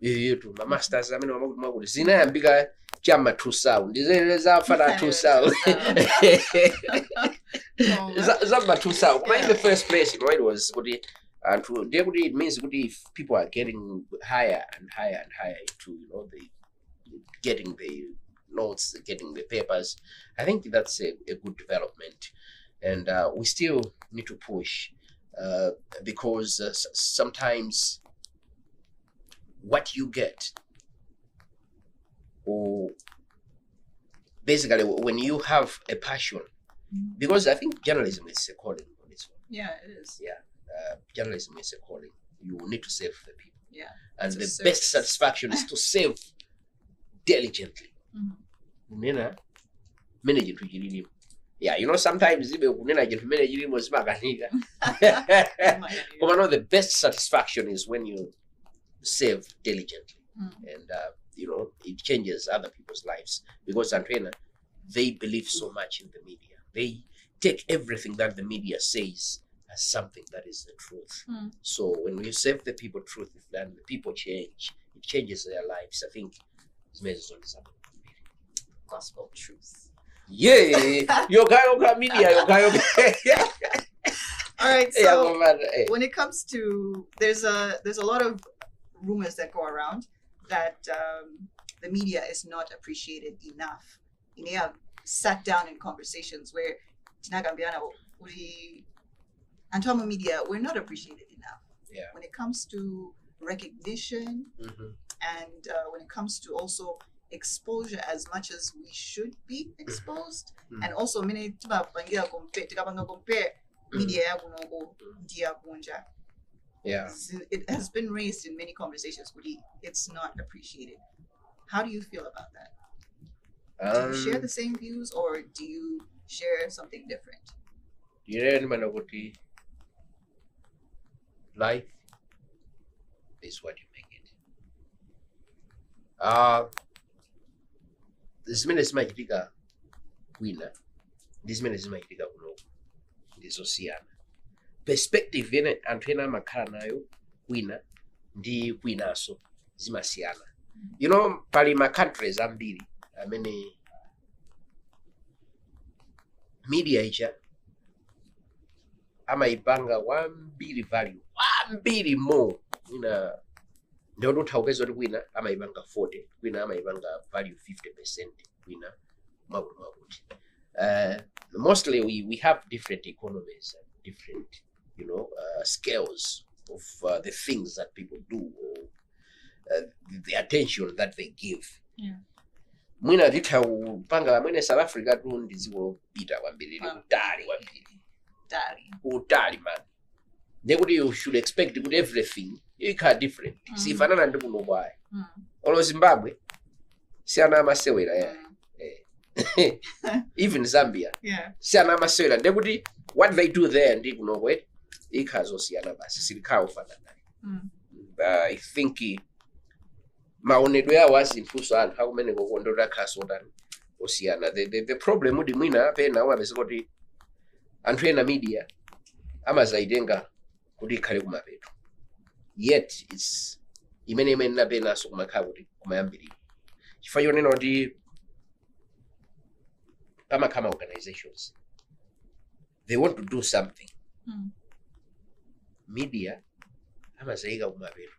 Yetu ma masters amene wamakuti zina yambika chama two sound zafana two sound zama two sound in the first place, it was good. And it means good if people are getting higher and higher and higher to the getting the notes, getting the papers. I think that's a good development, and we still need to push because sometimes what you get, or basically when you have a passion, because I think journalism is a calling on its own. Yeah, it is. Yeah. Journalism is a calling. You need to serve the people. Yeah. And the best satisfaction is to serve diligently. Unena manage to gililimu. Yeah, sometimes even unena to manage gililimu is maganika. But the best satisfaction is when you serve diligently. And it changes other people's lives, because Antwena, they believe so much in the media. They take everything that the media says as something that is the truth. So when you serve the people truth, then the people change. It changes their lives. I think it's amazing. Gospel truth. Yeah, yoga media, yoga. All right. So when it comes to there's a lot of rumors that go around that the media is not appreciated enough. You may have sat down in conversations where Antoma media, we're not appreciated enough. Yeah. When it comes to recognition and when it comes to also exposure as much as we should be exposed, and also many compare media. Yeah. It has been raised in many conversations, but it's not appreciated. How do you feel about that? Do you share the same views, or do you share something different? Life is what you make it. This minute is my critica winner. This minute is my critica uno. This Oceana. Perspective in Antena Makanayo winner. Di winner so Zimasiana. Palima countries ambili. I mean media icha. Amaibanga 1 billion value, 1 billion more. Ndio utaweza wina amaibanga 40, wina amaibanga value 50%, wina mabuti. Mostly we have different economies and different scales of the things that people do, or the attention that they give. Yeah. Mwina vita upanga mwene South Africa tu ndiziwo bita wambili utali wambili. Utali man. You should expect good everything. You can different. See fanana ndi kuno bwaye. Olo Zimbabwe siana amasewera ya. Even Zambia. Yeah. Siana amasewera ndekuti what they do there ndi kuno bwe ikazo siana basi silikhawo fanana. I think maonedwe yawo asimfuso anthu akumene kokondora khasotani osiyana. The problem udi mwina apena wabese kuti anthu ena media amazaitenga kuti ikhale kumapeto, yet it's imene napenaso kumakhala kuti kumayambirira chifukwa chonena kuti pamakhala organizations they want to do something, media amazaika kumapeto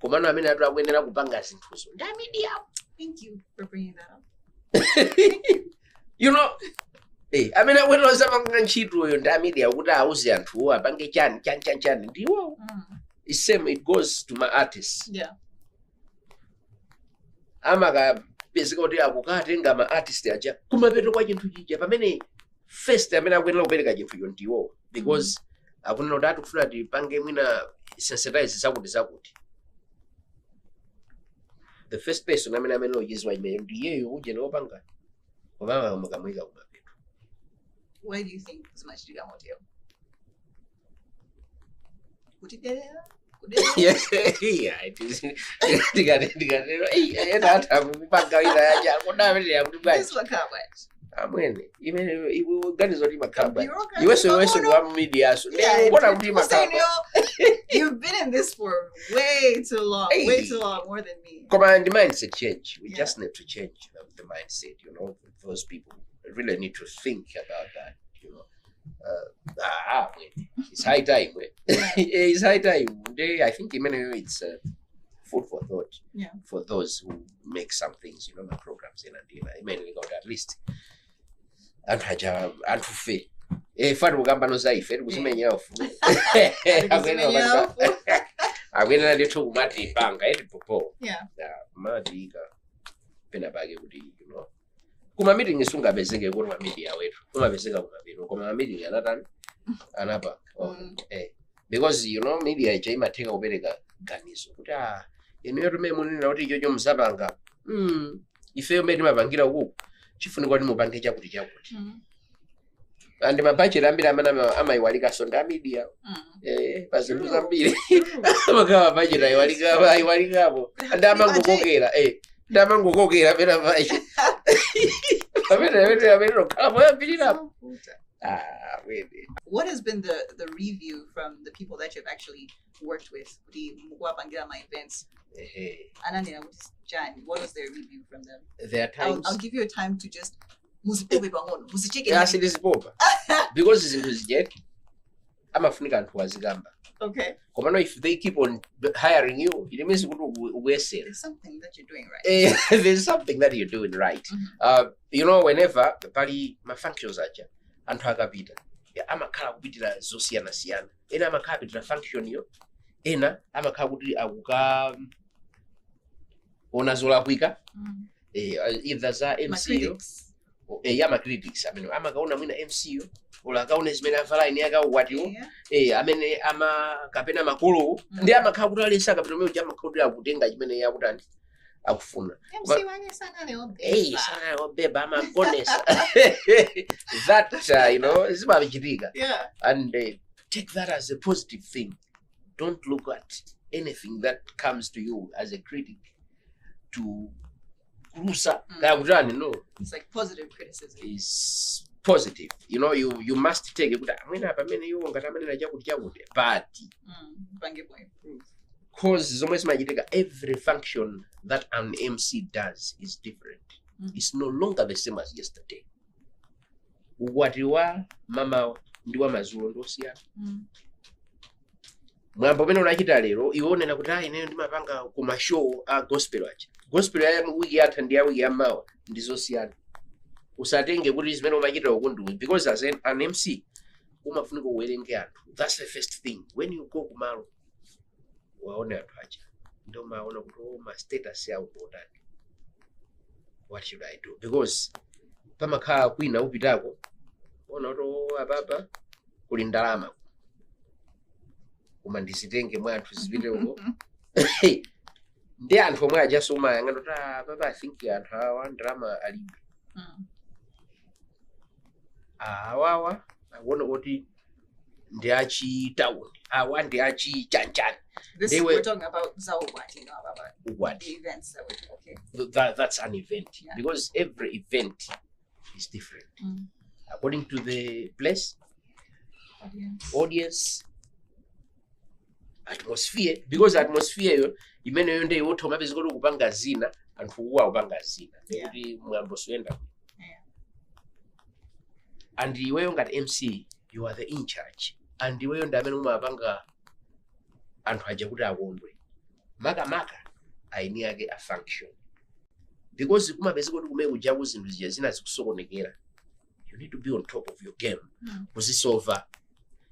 komano amene atu akuyenera kupanga zinthuzo nda media. Thank you for bringing that up. I mean, when I was among children, and that media would house and who are banking chan. It's same, it goes to my artists. Yeah. Amaga basically abukatenga ma artist aja kumapeto kwa chintu chija pamene first amene akuyenera kupereka chinthu chontiwo because akunena kuti atikufuna tipange mwina sensitize zakuti. The first person amene oyezwa imeyo ndiyeyo uje nopanga obama mukamwika kumapeto. Why do you think so much to come out here? Yeah, it is. This one amwene iwe uganiza kuti makamba Bureaucrat. iweso No, iweso no. kwa media so Yeah, ubona kuti people saying, makamba you've been in this for way too long, Hey. way too long, more than me. Command the mindset change. We Yeah. just need to change the mindset, those people really need to think about that, it's high time. It's high time. I think it's food for thought for those who make some things, my programs in and mainly got at least and fair. Fari kugamba nozaife kusimenya ofu. Agwena ndithu kumati panga popo. Yeah. Mati pena bage kuti kuma meeting isungabezeke kuti ma media wetu. Kumabezeka kumabiro. Kuma meeting anapa. Because media icha imatheka kupereka ganizo kuti ino tume munena kuti icho muzapanga. Ifeyo meti mapangira uku. Chifunika kuti mupange chakuti. And mabudget ambira amana amaiwalika sonda media bazinthu zambiri amakawa budget aiwalikabo ndamangokokera pena pache pena khala yambirirapo really. What has been the review from the people that you've actually worked with? My events. What was their review from them? There are times I'll give you a time to just yes, it is popa because zinthu zijeti amafunika anthu azigamba. Okay. Komano if they keep on hiring you, it means ubuyesera. There's something that you're doing right. There's something that you're doing right. Whenever pali ma functions aja anthu akapita amakhala kupitira zosiyana ena amakhala kupitira function yo ena amakhala kuti akuka ona zolakwika either za MC critics amakaona mwina MC ola akaona zimene avala ine akaukwatiwo amene kapena makulu ndi amakhala kuti alesa kapena umene uja amakhala kuti akutenga chimene yakutani akufuna sana obeba amagonesa that zimachitika and take that as a positive thing. Don't look at anything that comes to you as a critic to cruiser. No, it's like positive criticism is positive. You must take it because every function that an MC does is different. It's no longer the same as yesterday. What you are, mama, ndiwa mazulu ndosiyana. Mwambo pene unachita lero iwonena kuti ineyo ndimapanga kuma show gospel acha. Gospel ya wiki yatha ndi ya wiki yamawa ndizosiyana. Usatenge kuti zimene umachita ukundu because as an MC umafunika uwerenge anthu. That's the first thing. When you go kumalo waone anthu acha. Ndo maona kuti ma status yawo potani. What should I do? Because pamakhala kwina upitako ona kuti apapa kuli ndalama. Kuma ndisitenge mwa anthu zipite uko. Ndi anthu omwe ajasoma yanga ndoti papa I think anthu awa ndalama alibe. Awawa akuona kuti ndi achi town. Awa ndi achi chanchani. We're talking about Zawati, what? The events that we do. Okay. That's an event. Yeah. Because every event is different. According to the place, audience, atmosphere. Because atmosphere, imene yonde yoto mabezi koto kupanga zina, and fuwa upanga zina. And the way you got MC, you are the in charge. And the way you ndamenu mabanga anthu aja kuti akondwe maka ainiake a function because kumapezi kuti kumene kujaku zinthu zija zina zikusokonekera. You need to be on top of your game kuzisolva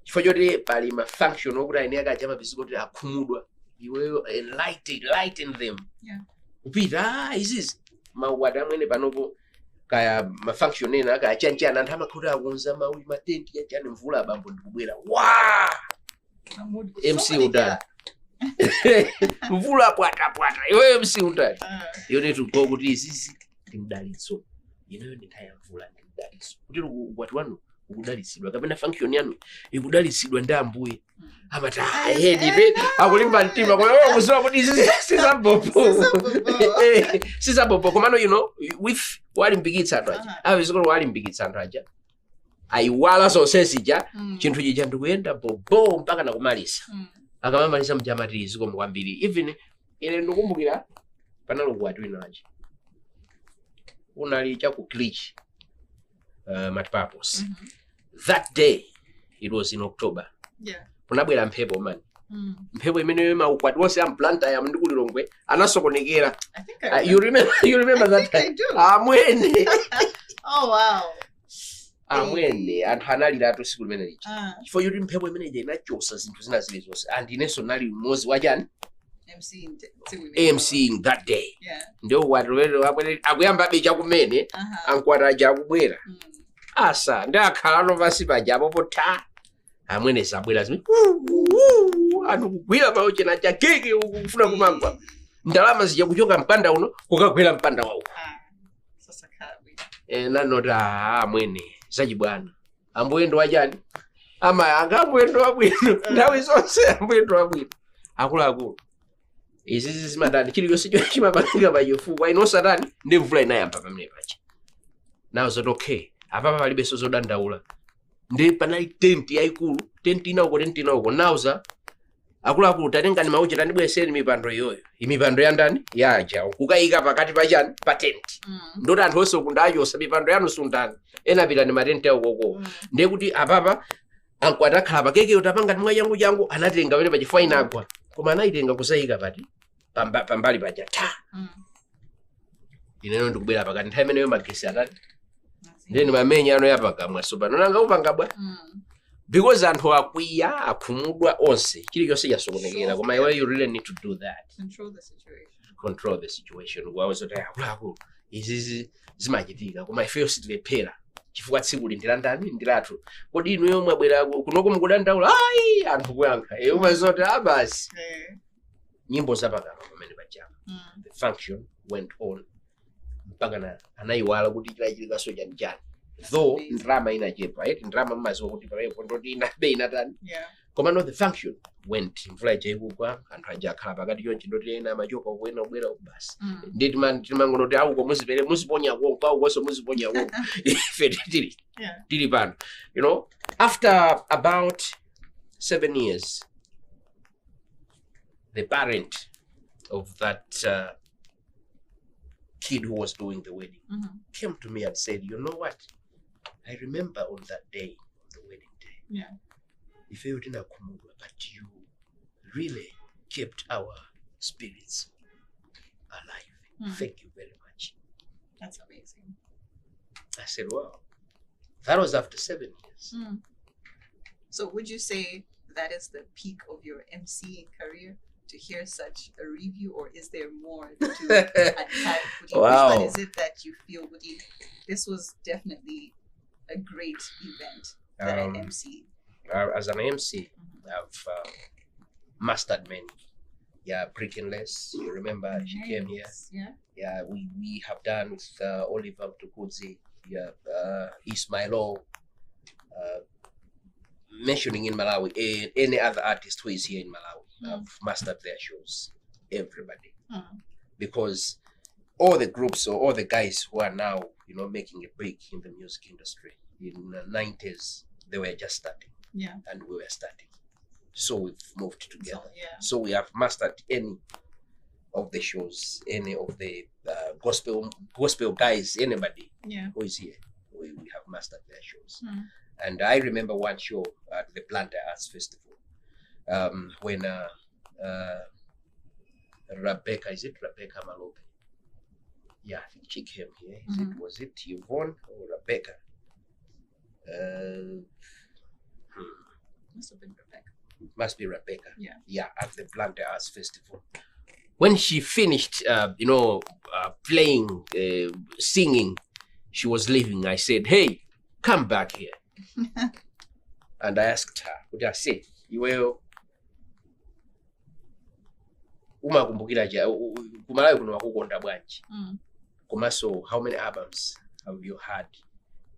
chifukwa choti pali ma function okuti ainiake aja mapezi kuti akhumudwa iweyo enlighten them kupita izizi maukwati amwene panopo kaya ma function ena aka achanchana anthu amakhuti akunza mauli matenti yachani mvula abambo ndikubwera MC udani. Mvula pwata. Iwe MC udani. You need to go kuti izizi ndimdalitso. Ino ndithaya mvula ndimdalitso. Kuti watu wanu ukudalisidwa kapena function yanu ikudalisidwa ndi ambuye amati ndipe akulimba mtima kwa wewe kuziwa kuti sizabobo sizabobo komano you know with walimbikitsa anthu aja awezikolo walimbikitsa anthu aja ayiwala sonsesija chinthu chija ndikuyenda bobo mpaka nakumalisa akamamaliza mjamati koma kwambiri even ine ndikumbukira panalo kwati winaje unali chaku glitch Matpapos. That day it was in October. Kunabwera mphepo man. Mphepo imene maukwati wonse amplanta ya ndikulilongwe anasokonekera. You remember that time? I do. Amwene. Oh wow. Amwene anthu analira atu siku limene lichi. Chifukwa yoti mphepo imene ija inachosa zinthu zina zile zonse. And inenso nali mmozi wachani? MC in that day. Ndio watolero akuyamba becha kumene ankwata aja akubwera. Asa ndakhala no pasi pajapo pota amwene zabwera zimi anthu kugwira maoche na chakeke ukufuna kumangwa ndalama zija kuchoka mpanda uno kukagwera mpanda wawo sasa kabi nanota amwene zachibwana ambwendo wachani ama angambwendo wabwino ndawe zonse ambwendo wabwino akulu izi zimadani chili yonse chimapanga pachofuwa ino satani ndi mvula inayamba pamene pacha now that okay apapa palibe sozodandaula ndi panali tent yaikulu tent inauko nauza akulu tatengani mauche tandibweseni mipando iyoyo imipando ya ndani yaja kukayika pakati pachani pa tent ndoti anthu onse kundayosa mipando yanu sundani enapita ndi matenti aukoko ndiye kuti apapa ankwata akhala pakeke utapanga timwa changu anatenga pamene pachifua inagwa koma anayitenga kusayika pati pambali paja ineno ndikubwera pakati nthawi imeneyo magesi atati ndeni mamenya ano yapakamwa sopano nanga upangabwa because anthu akwiya akhumudwa onse chilichonse chasokonekera koma iwe you really need to do that control the situation kwawozo kuti akulu izi zimachitika koma ifeyo sitilephera chifukwa tsiku lindira ndani ndiratu kodi inu yomwe abwera kunoko mukudandaula ayi anthu kuyankha umazote abasi nyimbo zapakama pamene pachapa the function went on mpaka anayiwala kuti chilachilikaso chanjani though ndrama inachepa ndrama mmaziwa kuti palepo ndoti inabe inatani koma no the function went mvula ichaikugwa anthu aja akhala pakati chonchi ndoti ena amachoka kuena ubwera ubasi ndi timangonoti auko muziponya konko aukonso muziponya konko ife tili pano you know after about 7 years the parent of that kid who was doing the wedding came to me and said, you know what, I remember on that day, on the wedding day, if you didn't come, but you really kept our spirits alive. Thank you very much. That's amazing. I said, wow, that was after 7 years. So would you say that is the peak of your MCing career, to hear such a review, or is there more to unpack? Wow. Which one is it that you feel, this was definitely a great event that I MC? As an MC, I've mastered many. Yeah, Brickenless, you remember she came here. Yeah, we have done with Oliver Tukudzi, Ismailo, mentioning in Malawi, any other artist who is here in Malawi. I've mastered their shows, everybody, because all the groups or all the guys who are now, you know, making a break in the music industry in the 90s, they were just starting, and we were starting, so we've moved together. So we have mastered any of the shows, any of the gospel guys, anybody who is here, we have mastered their shows. And I remember one show at the Planter Arts Festival. When Rebecca, is it Rebecca Malope? Yeah, I think she came here. Was it Yvonne or Rebecca? Must have been Rebecca. Must be Rebecca. Yeah, at the Planter Arts Festival. When she finished, playing, singing, she was leaving. I said, "Hey, come back here." And I asked her, "What did I say? You will." Umakumbukira kumalawi kuno wakukonda bwanji komanso how many albums have you had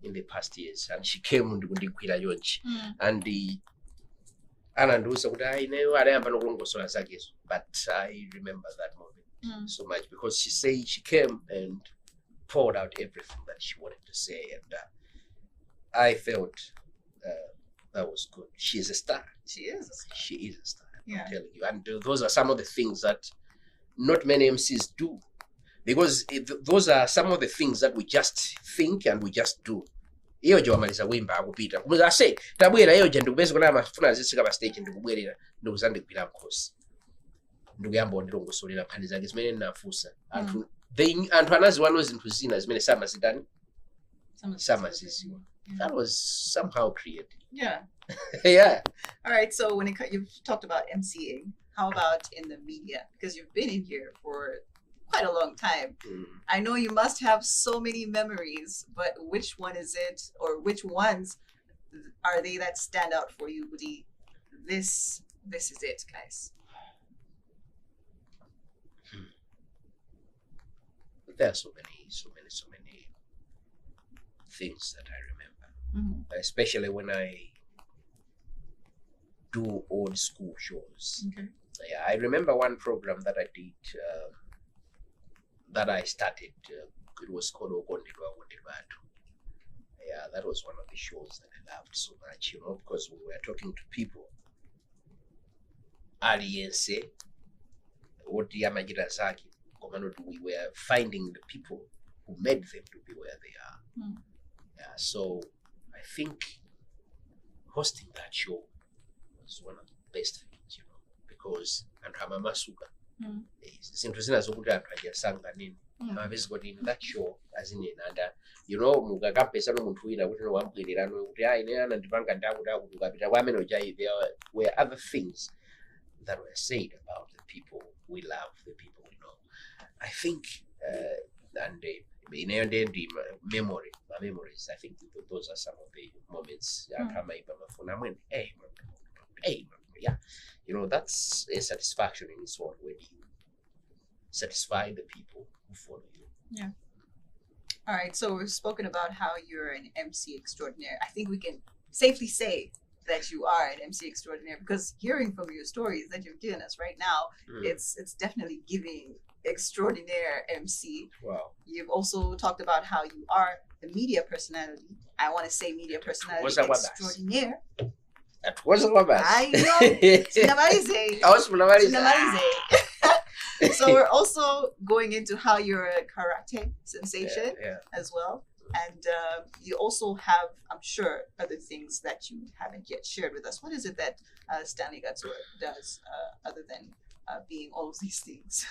in the past years, and she came ndikundigwira yonchi and anandiuza kuti ineyo adayamba nokulongosola zakezo, but I remember that moment so much because she said she came and poured out everything that she wanted to say, and I felt that was good. She's a star. She is a star. She is a star. Yeah. I'm telling you, and those are some of the things that not many MCs do, because those are some of the things that we just think and we just do. Iyo je wamaliza wimba akupita kumuza ase tabwera iyo je ndikubeza kuna mafuna zisika pa stage ndikubwerera ndikuzande kupira mkhosi ndikuyamba ndilongosolera phani zake zimene nafusa anthu anaziwano zinthu zina zimene samazidani samaziziwa. That was somehow created. Yeah. Yeah. All right, so when you've talked about MCing, how about in the media? Because you've been in here for quite a long time. I know you must have so many memories, but which one is it, or which ones are they that stand out for you, Woody? This is it, guys. There are so many things that I remember, especially when I do old school shows. Okay. Yeah, I remember one program that I did, that I started. It was called Ogondelwa Wondelwatu. Yeah, that was one of the shows that I loved so much, because we were talking to people. Aliyense, Oti Amajira Zaki, we were finding the people who made them to be where they are. Yeah, so I think hosting that show was one of the best things, because Andra Masuka. Zinthu zina zokuti anthu ajasanga nini amapezekoti in that show azine nanda mukakapesa nomunthu wina kuti wambwirerano kuti ine anandipanga ndakuti akuti ukapita kwa amene ujayi. There were other things that were said about the people we love, the people we know. I think and ineyo ndi my memories. I think those are some of the moments akamaipa mafuna amwene yeah, that's a satisfaction in its own when you satisfy the people who follow you. Yeah. All right, so we've spoken about how you're an MC extraordinaire. I think we can safely say that you are an MC extraordinaire, because hearing from your stories that you've given us right now, it's definitely giving extraordinaire MC. Wow. You've also talked about how you are a media personality. I want to say media personality extraordinaire. That wasn't what I know. So we're also going into how you're a karate sensation as well. And you also have, I'm sure, other things that you haven't yet shared with us. What is it that Stanley Kadzuwa does other than being all of these things?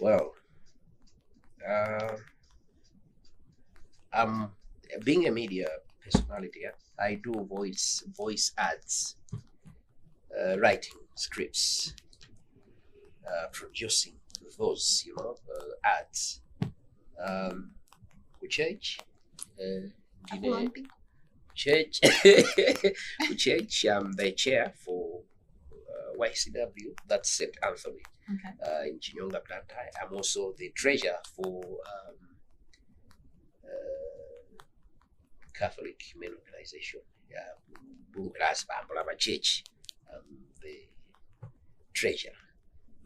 Well, being a media personality, I do voice ads, writing scripts, producing those, ads. Church, church. I'm the chair for YCW, that's St. Anthony, in Chinyonga Plantai. I'm also the treasurer for Catholic Men Organization, Bungras Bambalama Church. I'm the treasurer.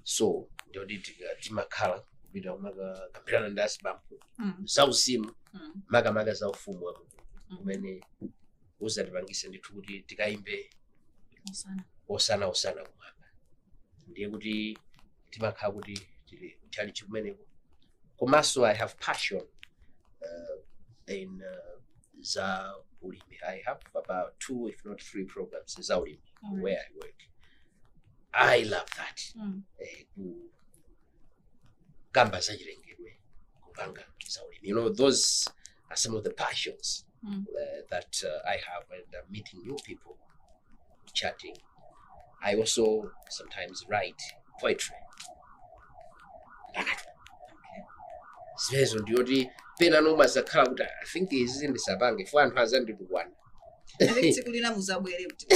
So, you need to Timakala. Maga kapirana ndasi bampu sausimu maga za ufumu wa kumene uzatipangisa ndithu kuti tikaimbe osana kumwamba, ndiye kuti timakhala kuti tili chali chikumeneko. Komanso I have passion in za ulimi. I have about 2 if not 3 programs za ulimi where I work. I love that. Gamba zajirengedwe kupanga za ulimi. Those are some of the passions that I have, and meeting new people, chatting. I also sometimes write poetry. Siwezo ndioti pena noma zakhala kuti I think izi ndisapange fo anthu azandikwana. I think sikulina muzabwere kuti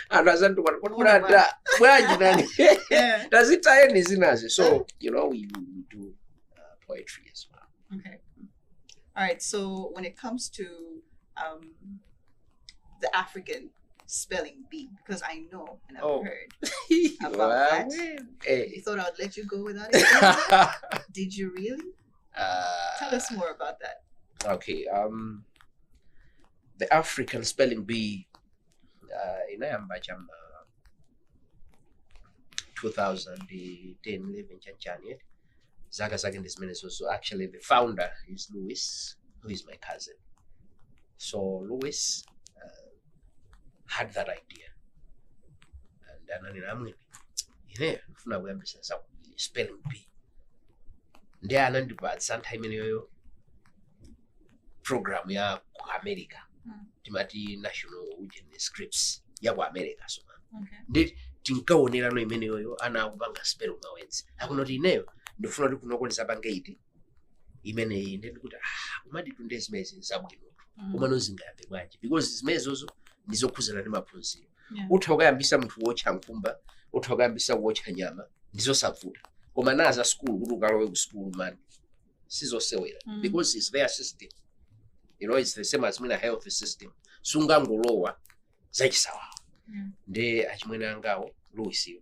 anthu azandikwana kulanda bwanji nani tazitayeni zinazo. So we do poetry as well. Okay. All right. So when it comes to the African spelling bee, because I know and I've Oh. heard about that. You thought I'd let you go without it. Did you really? Tell us more about that. Okay. The African spelling bee inayamba chamba 2010 11 chanchani zaka zake ndizimene so actually the founder is Louis, who is my cousin. So Louis had that idea and ananena amwene ine ndifuna kuyambisa za spelling bee ndi anandipatsa nthawi imeneyo program ya ku America timati national written scripts ya ku America so Okay. ndi tinkaonerano imeneyo ana akupanga spell mawenzi akunoti ineyo ndifuna kuti kunokoleza pange iti imeneyi ndi kuti umati tunde zimezi zabwino umano zingabe bwanji because zimezozo ndizokhuzana ndi maphunziro. Yeah. Utha ukayambisa munthu wotcha nkhumba, utha ukayambisa wotcha nyama ndizosavuta koma naza school kuti ukalowe ku school man sizosewera because it's their system. You know, it's the same as a health system. Sungangolowa zachisawa. Ndi achimwene angawo Lucie.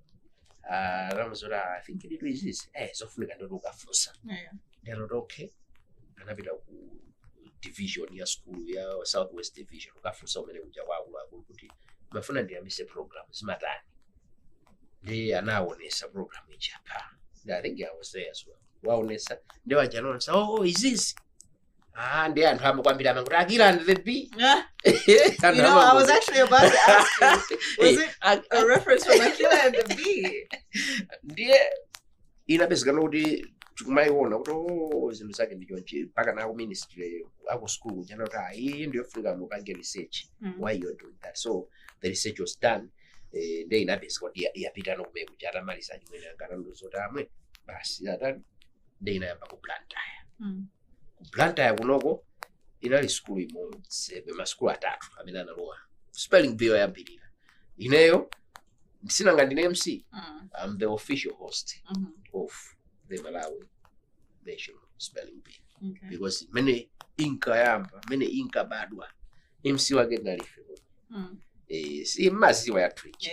Ramazora I think it is this. Zofunika ndo ukafunsa. Yeah. Ndero okay. Anapita ku division ya school ya Southwest Division ukafunsa umene kuja kwawo kuti mafuna ndiyambise program zimatani. Ndi anaonesa program ichapa. I think I was there as well. Waonesa ndi wajano nsa is this? Ndi anthu amakwambira amangu akila and the bee. Yeah. You know, I was actually about to ask you, was it a reference from Akila and the bee? Ndiye inapezekana kuti tikumaiona kuti zinthu zake ndichonchi mpaka na ku ministry aku school jana kuti iyi ndiyofunika mupange research. Why you are doing that? So the research was done. Ndi inapezeka kuti yapita nokume kuti atamaliza chimwene angana ndozoti amwe basi atani ndi inayamba ku Blantyre. Blantyre kunoko inali school imodzi maskulu atatu amene analowa spelling bee yoyambirira ineyo ndisinanga ndine MC. I'm the official host of the Malawi National Spelling Bee. Okay. Because mene inkayamba mene inkabadwa MC wake ndalife si maziwa ya Twitch.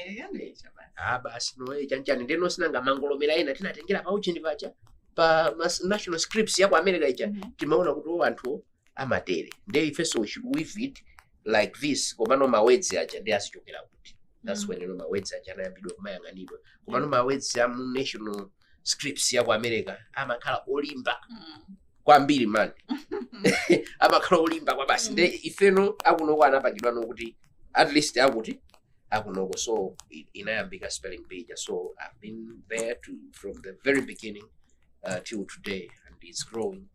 Basi no chanchani ndeno sinanga mangolomera ena tinatengera pa ucheni pacha pa national scripts ya ku America ija timaona kuti anthu amatere nde ife so we should weave it like this komano mawedzi aja ndi asichokera kuti that's when ma words aja anayambidwa kumayanganidwa komano ma words ya national scripts ya ku America amakhala olimba kwambiri man amakhala olimba kwa basi nde ifeno akunoko anapangidwa nokuti at least akuti akunoko so inayambika spelling bee. So I've been there from the very beginning till today, and it's growing.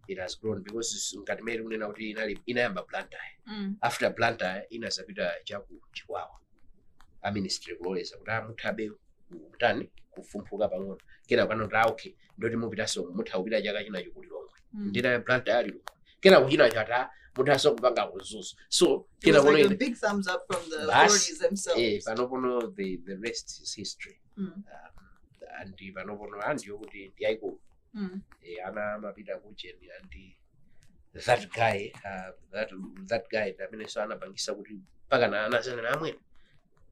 It has grown because ngatimeri unena kuti inayamba Blantyre. After Blantyre inasapita chaku Chikwawa a ministry kuloleza kuti amuthabe kutani kufumpuka pang'ono kena kanoti okay ndoti mupitaso muthawupita chaka chinacho kuti lomwe ndina Blantyre alilo kena kuchina chata mutaso kupanga kuzuzu so it was like a big thumbs up from the authorities themselves. Panopono the rest is history. And panopono andiyo kuti ndiyaiko ana mapita kucheni and that guy amene so anapangisa kuti paka na anazana namwe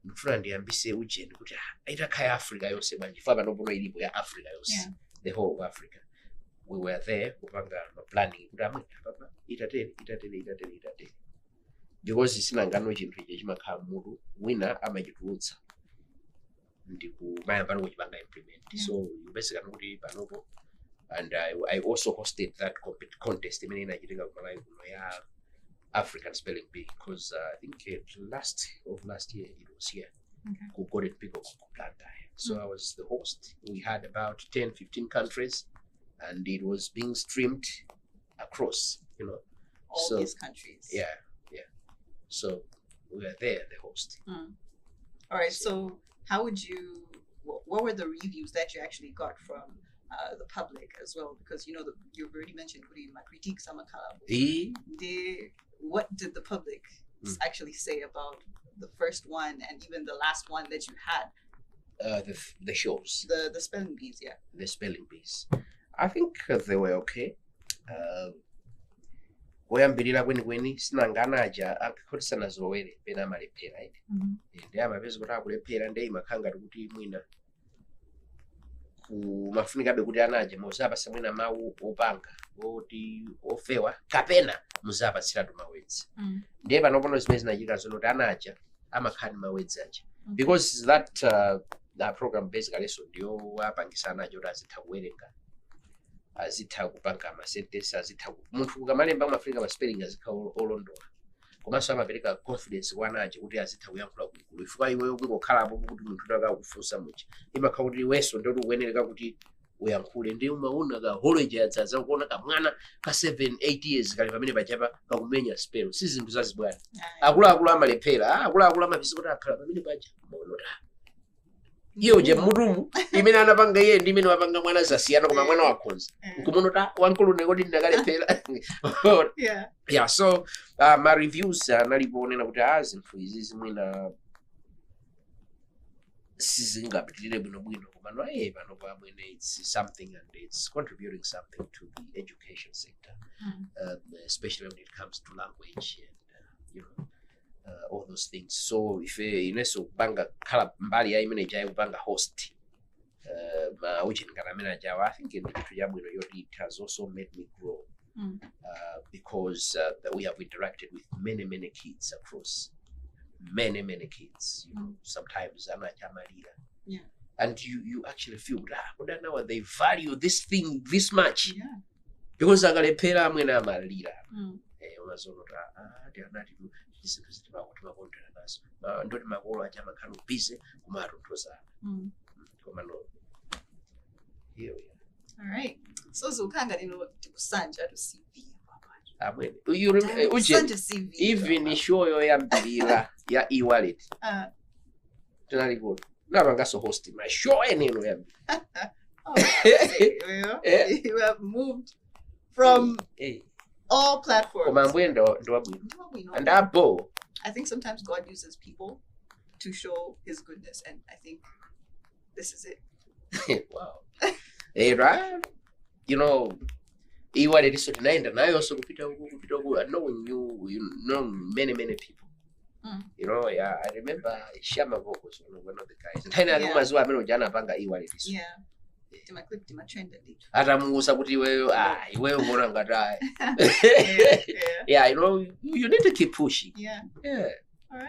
ndifuna ndiyambise ucheni kuti itakhala Africa yonse banje fa panopono ilipo ya Africa yonse the whole of Africa. We were there kupanga planning kuti amwe papa itatele because sinangano chinthu ichi chimakhala mutu wina amachitulutsa ndikumayamba nokuchipanga implement. So basically kuti panopo and I also hosted that contest imene inachitika ku Malawi kuno ya African Spelling Bee because I think last year it was here. Okay. Who got it big of Blantyre. So I was the host. We had about 10-15 countries and it was being streamed across, all these countries. Yeah. So we were there, the host. All right. So how would you? What were the reviews that you actually got from the public as well? Because you've already mentioned my critique Samakala. What did the public actually say about the first one and even the last one that you had? The shows. The spelling bees, yeah. The spelling bees. I think they were okay. oyambirira kwenikweni sinanganaja akhotisana zowere pena amalephera ine ndi amapeza kuti akulephera ndi imakhala ngati kuti mwina kumafunikabe kuti anaje muzapasa mwina mawu opanga oti ofewa kapena muzapatsiratu mawedzi ndiye panopono zimene zinachita zono kuti anaja amakhala mawedzi aja because that program basically so ndiyo apangisa anaja kuti azitha kuwerenga azitha kupanga amasentence azitha munthu ukamalemba mafrika ma spelling azikha olondola komanso amapereka confidence kwa anaja kuti azitha kuyankhula kukulu ifika iweyo kungokhalapo kuti munthu akakufunsa muchi imakhala kuti iwenso ndio ukuyenereka kuti uyankhule ndi umaona ka college yadzaza kuona kamwana ka 7-8 years kali pamene pachapa kakumenya spell si zinthu zazibwana akuluakulu amalephera akuluakulu amapisa kuti akhala pamene paja maonota iyo je murumu imene anapanga iye ndi imene wapanga mwana zasiyana koma mwana wakhonza nkumonota wankulu nekoti ndakalephera yeah so my reviews nalipoonena kuti zinthu izi zimwina sizingapitirire bwinobwino koma noye pano pamwene it's something and it's contributing something to the education sector especially when it comes to language and all those things so if ineso kupanga khala mbali ya imene jaye kupanga host which ngaramena jawa I think in the yabwino yoti it has also made me grow because we have interacted with many kids across many kids you know sometimes anachamalira and you actually feel that now they value this thing this much because akalephera amwene amalira unazonota ndianati izinto zitimakondera nazo ndoti makolo aja amakhala busy kumatonthoza komano hiyo all right so zukhanga lino tikusanja to CV amwene uje even show yo yambirira ya e-wallet tunalikuwa nabangaso host my show eneno yambi you have moved from all platforms komambwendo and abo I think sometimes God uses people to show his goodness and I think this is it wow right you know e-wallet is so naenda nayo also kupita huko knowing you know many people you know I remember Shama Vocals one of the guys and I know mazuwa amene jana panga e-wallet tima trend edit atamuusa kuti iweyo ngona ngata yeah you know you need to keep pushing all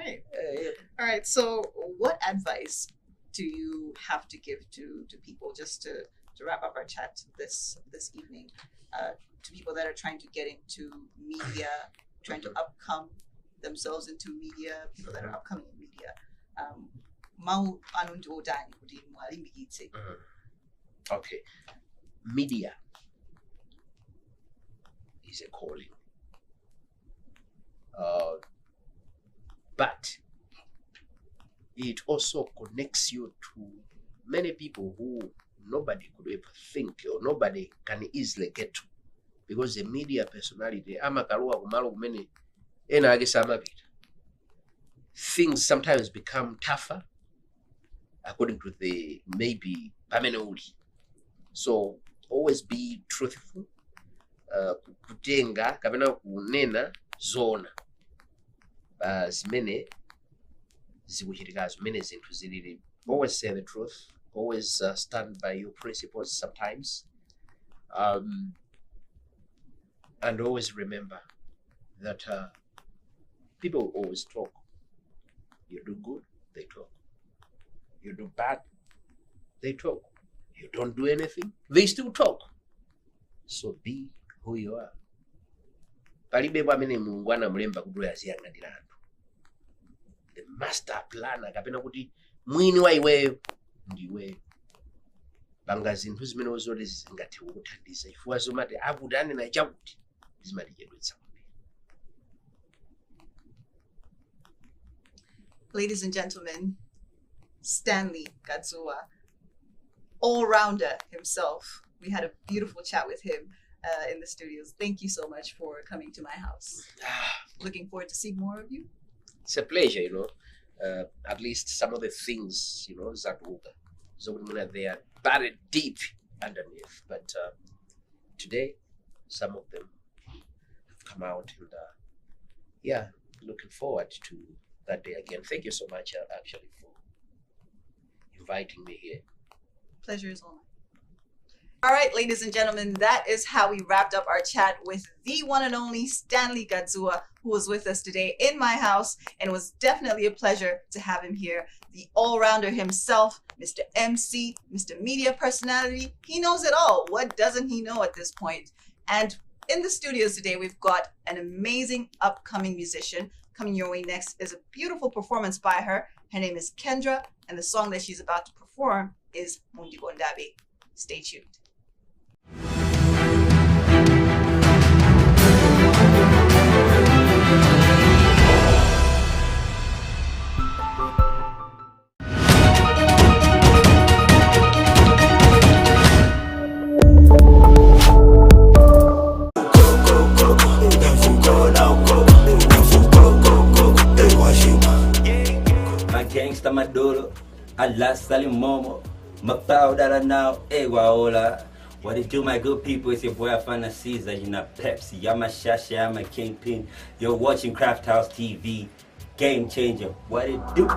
right so what advice do you have to give to people just to wrap up our chat this evening to people that are trying to get into media trying to upcome themselves into media people that are upcoming in media mau anundo dani kuti mwalimbikitse okay media is a calling but it also connects you to many people who nobody could ever think or nobody can easily get to because the media personality amakaluwa kumalo kumene ena ake samapita things sometimes become tougher according to the maybe pamene uli so always be truthful kutenga kapena kunena zona zimene zikuchitikazo zimene zinthu zilili always say the truth always stand by your principles sometimes and always remember that people always talk you do good they talk you do bad they talk you don't do anything they still talk so be who you are palibe pamene Mulungu anamulemba kuti aziyang'anira anthu the master planner kapena kuti mwini wa iweyo ndiweyo panga zinthu zimene uzoti zingathe kukuthandiza chifukwa zomati akuti anena chakuti zimatichedwetsa kwambiri. Ladies and gentlemen, Stanley Kadzuwa, all-rounder himself. We had a beautiful chat with him in the studios. Thank you so much for coming to my house. Looking forward to seeing more of you. It's a pleasure, you know. At least some of the things, you know, that they are buried deep underneath. But today, some of them have come out. And yeah, looking forward to that day again. Thank you so much, actually, for inviting me here. Pleasure is all mine. All right, ladies and gentlemen, that is how we wrapped up our chat with the one and only Stanley Kadzuwa, who was with us today in my house, and it was definitely a pleasure to have him here. The all-rounder himself, Mr. MC, Mr. Media Personality. He knows it all. What doesn't he know at this point? And in the studios today, we've got an amazing upcoming musician. Coming your way next is a beautiful performance by her. Her name is Kendra, and the song that she's about to perform is Mundi Gondabe. Stay tuned. Gangsta Maduro, Allah Salim Momo, Mapao Dara now, Ewaola. What it do, my good people? It's your boy Afana Caesar, you know Pepsi, Yama Shasha, I'm a Kingpin. You're watching Crafthouse TV, game changer. What it do?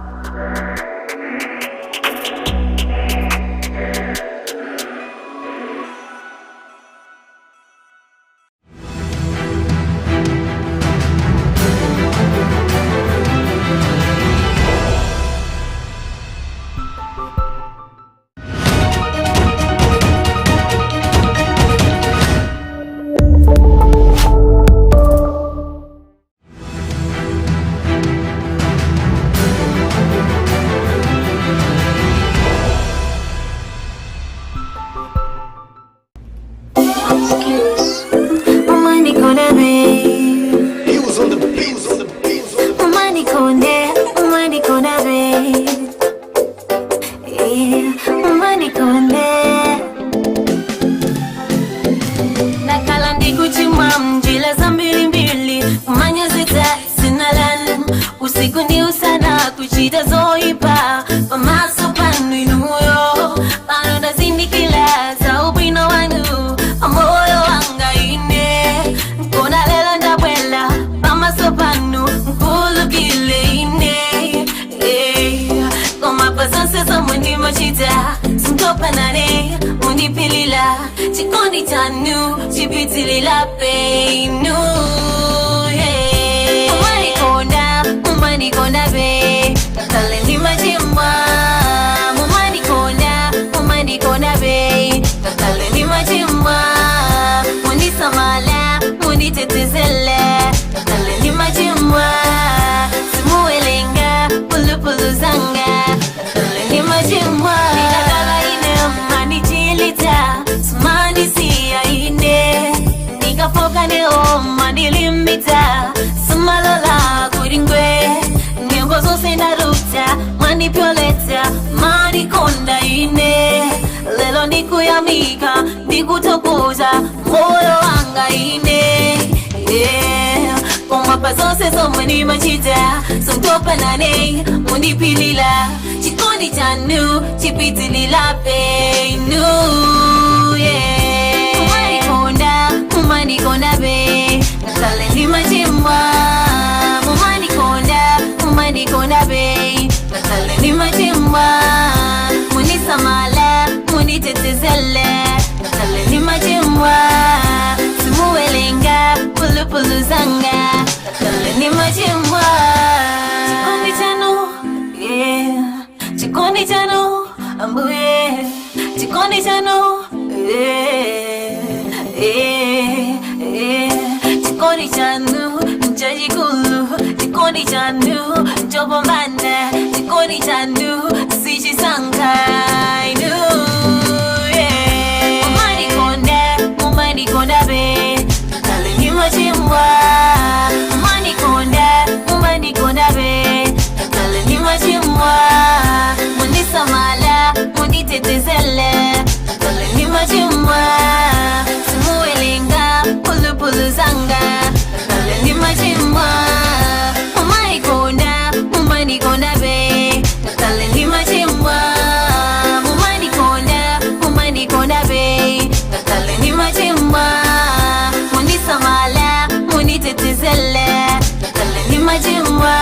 majumwa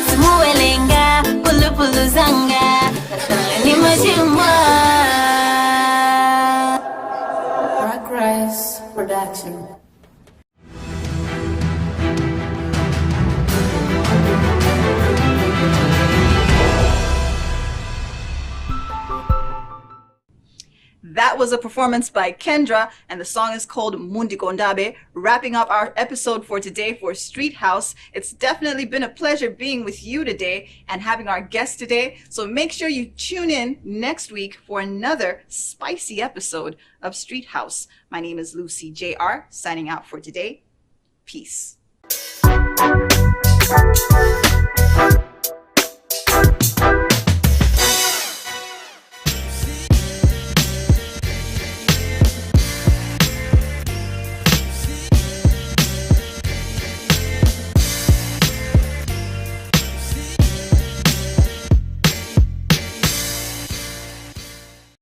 Simuelenga Pulu pulu zanga Ni majumwa Rock Rice Production. That was a performance by Kendra, and the song is called Mundi Kondabe. Wrapping up our episode for today for Street House. It's definitely been a pleasure being with you today and having our guest today. So make sure you tune in next week for another spicy episode of Street House. My name is Lucie JR, signing out for today. Peace.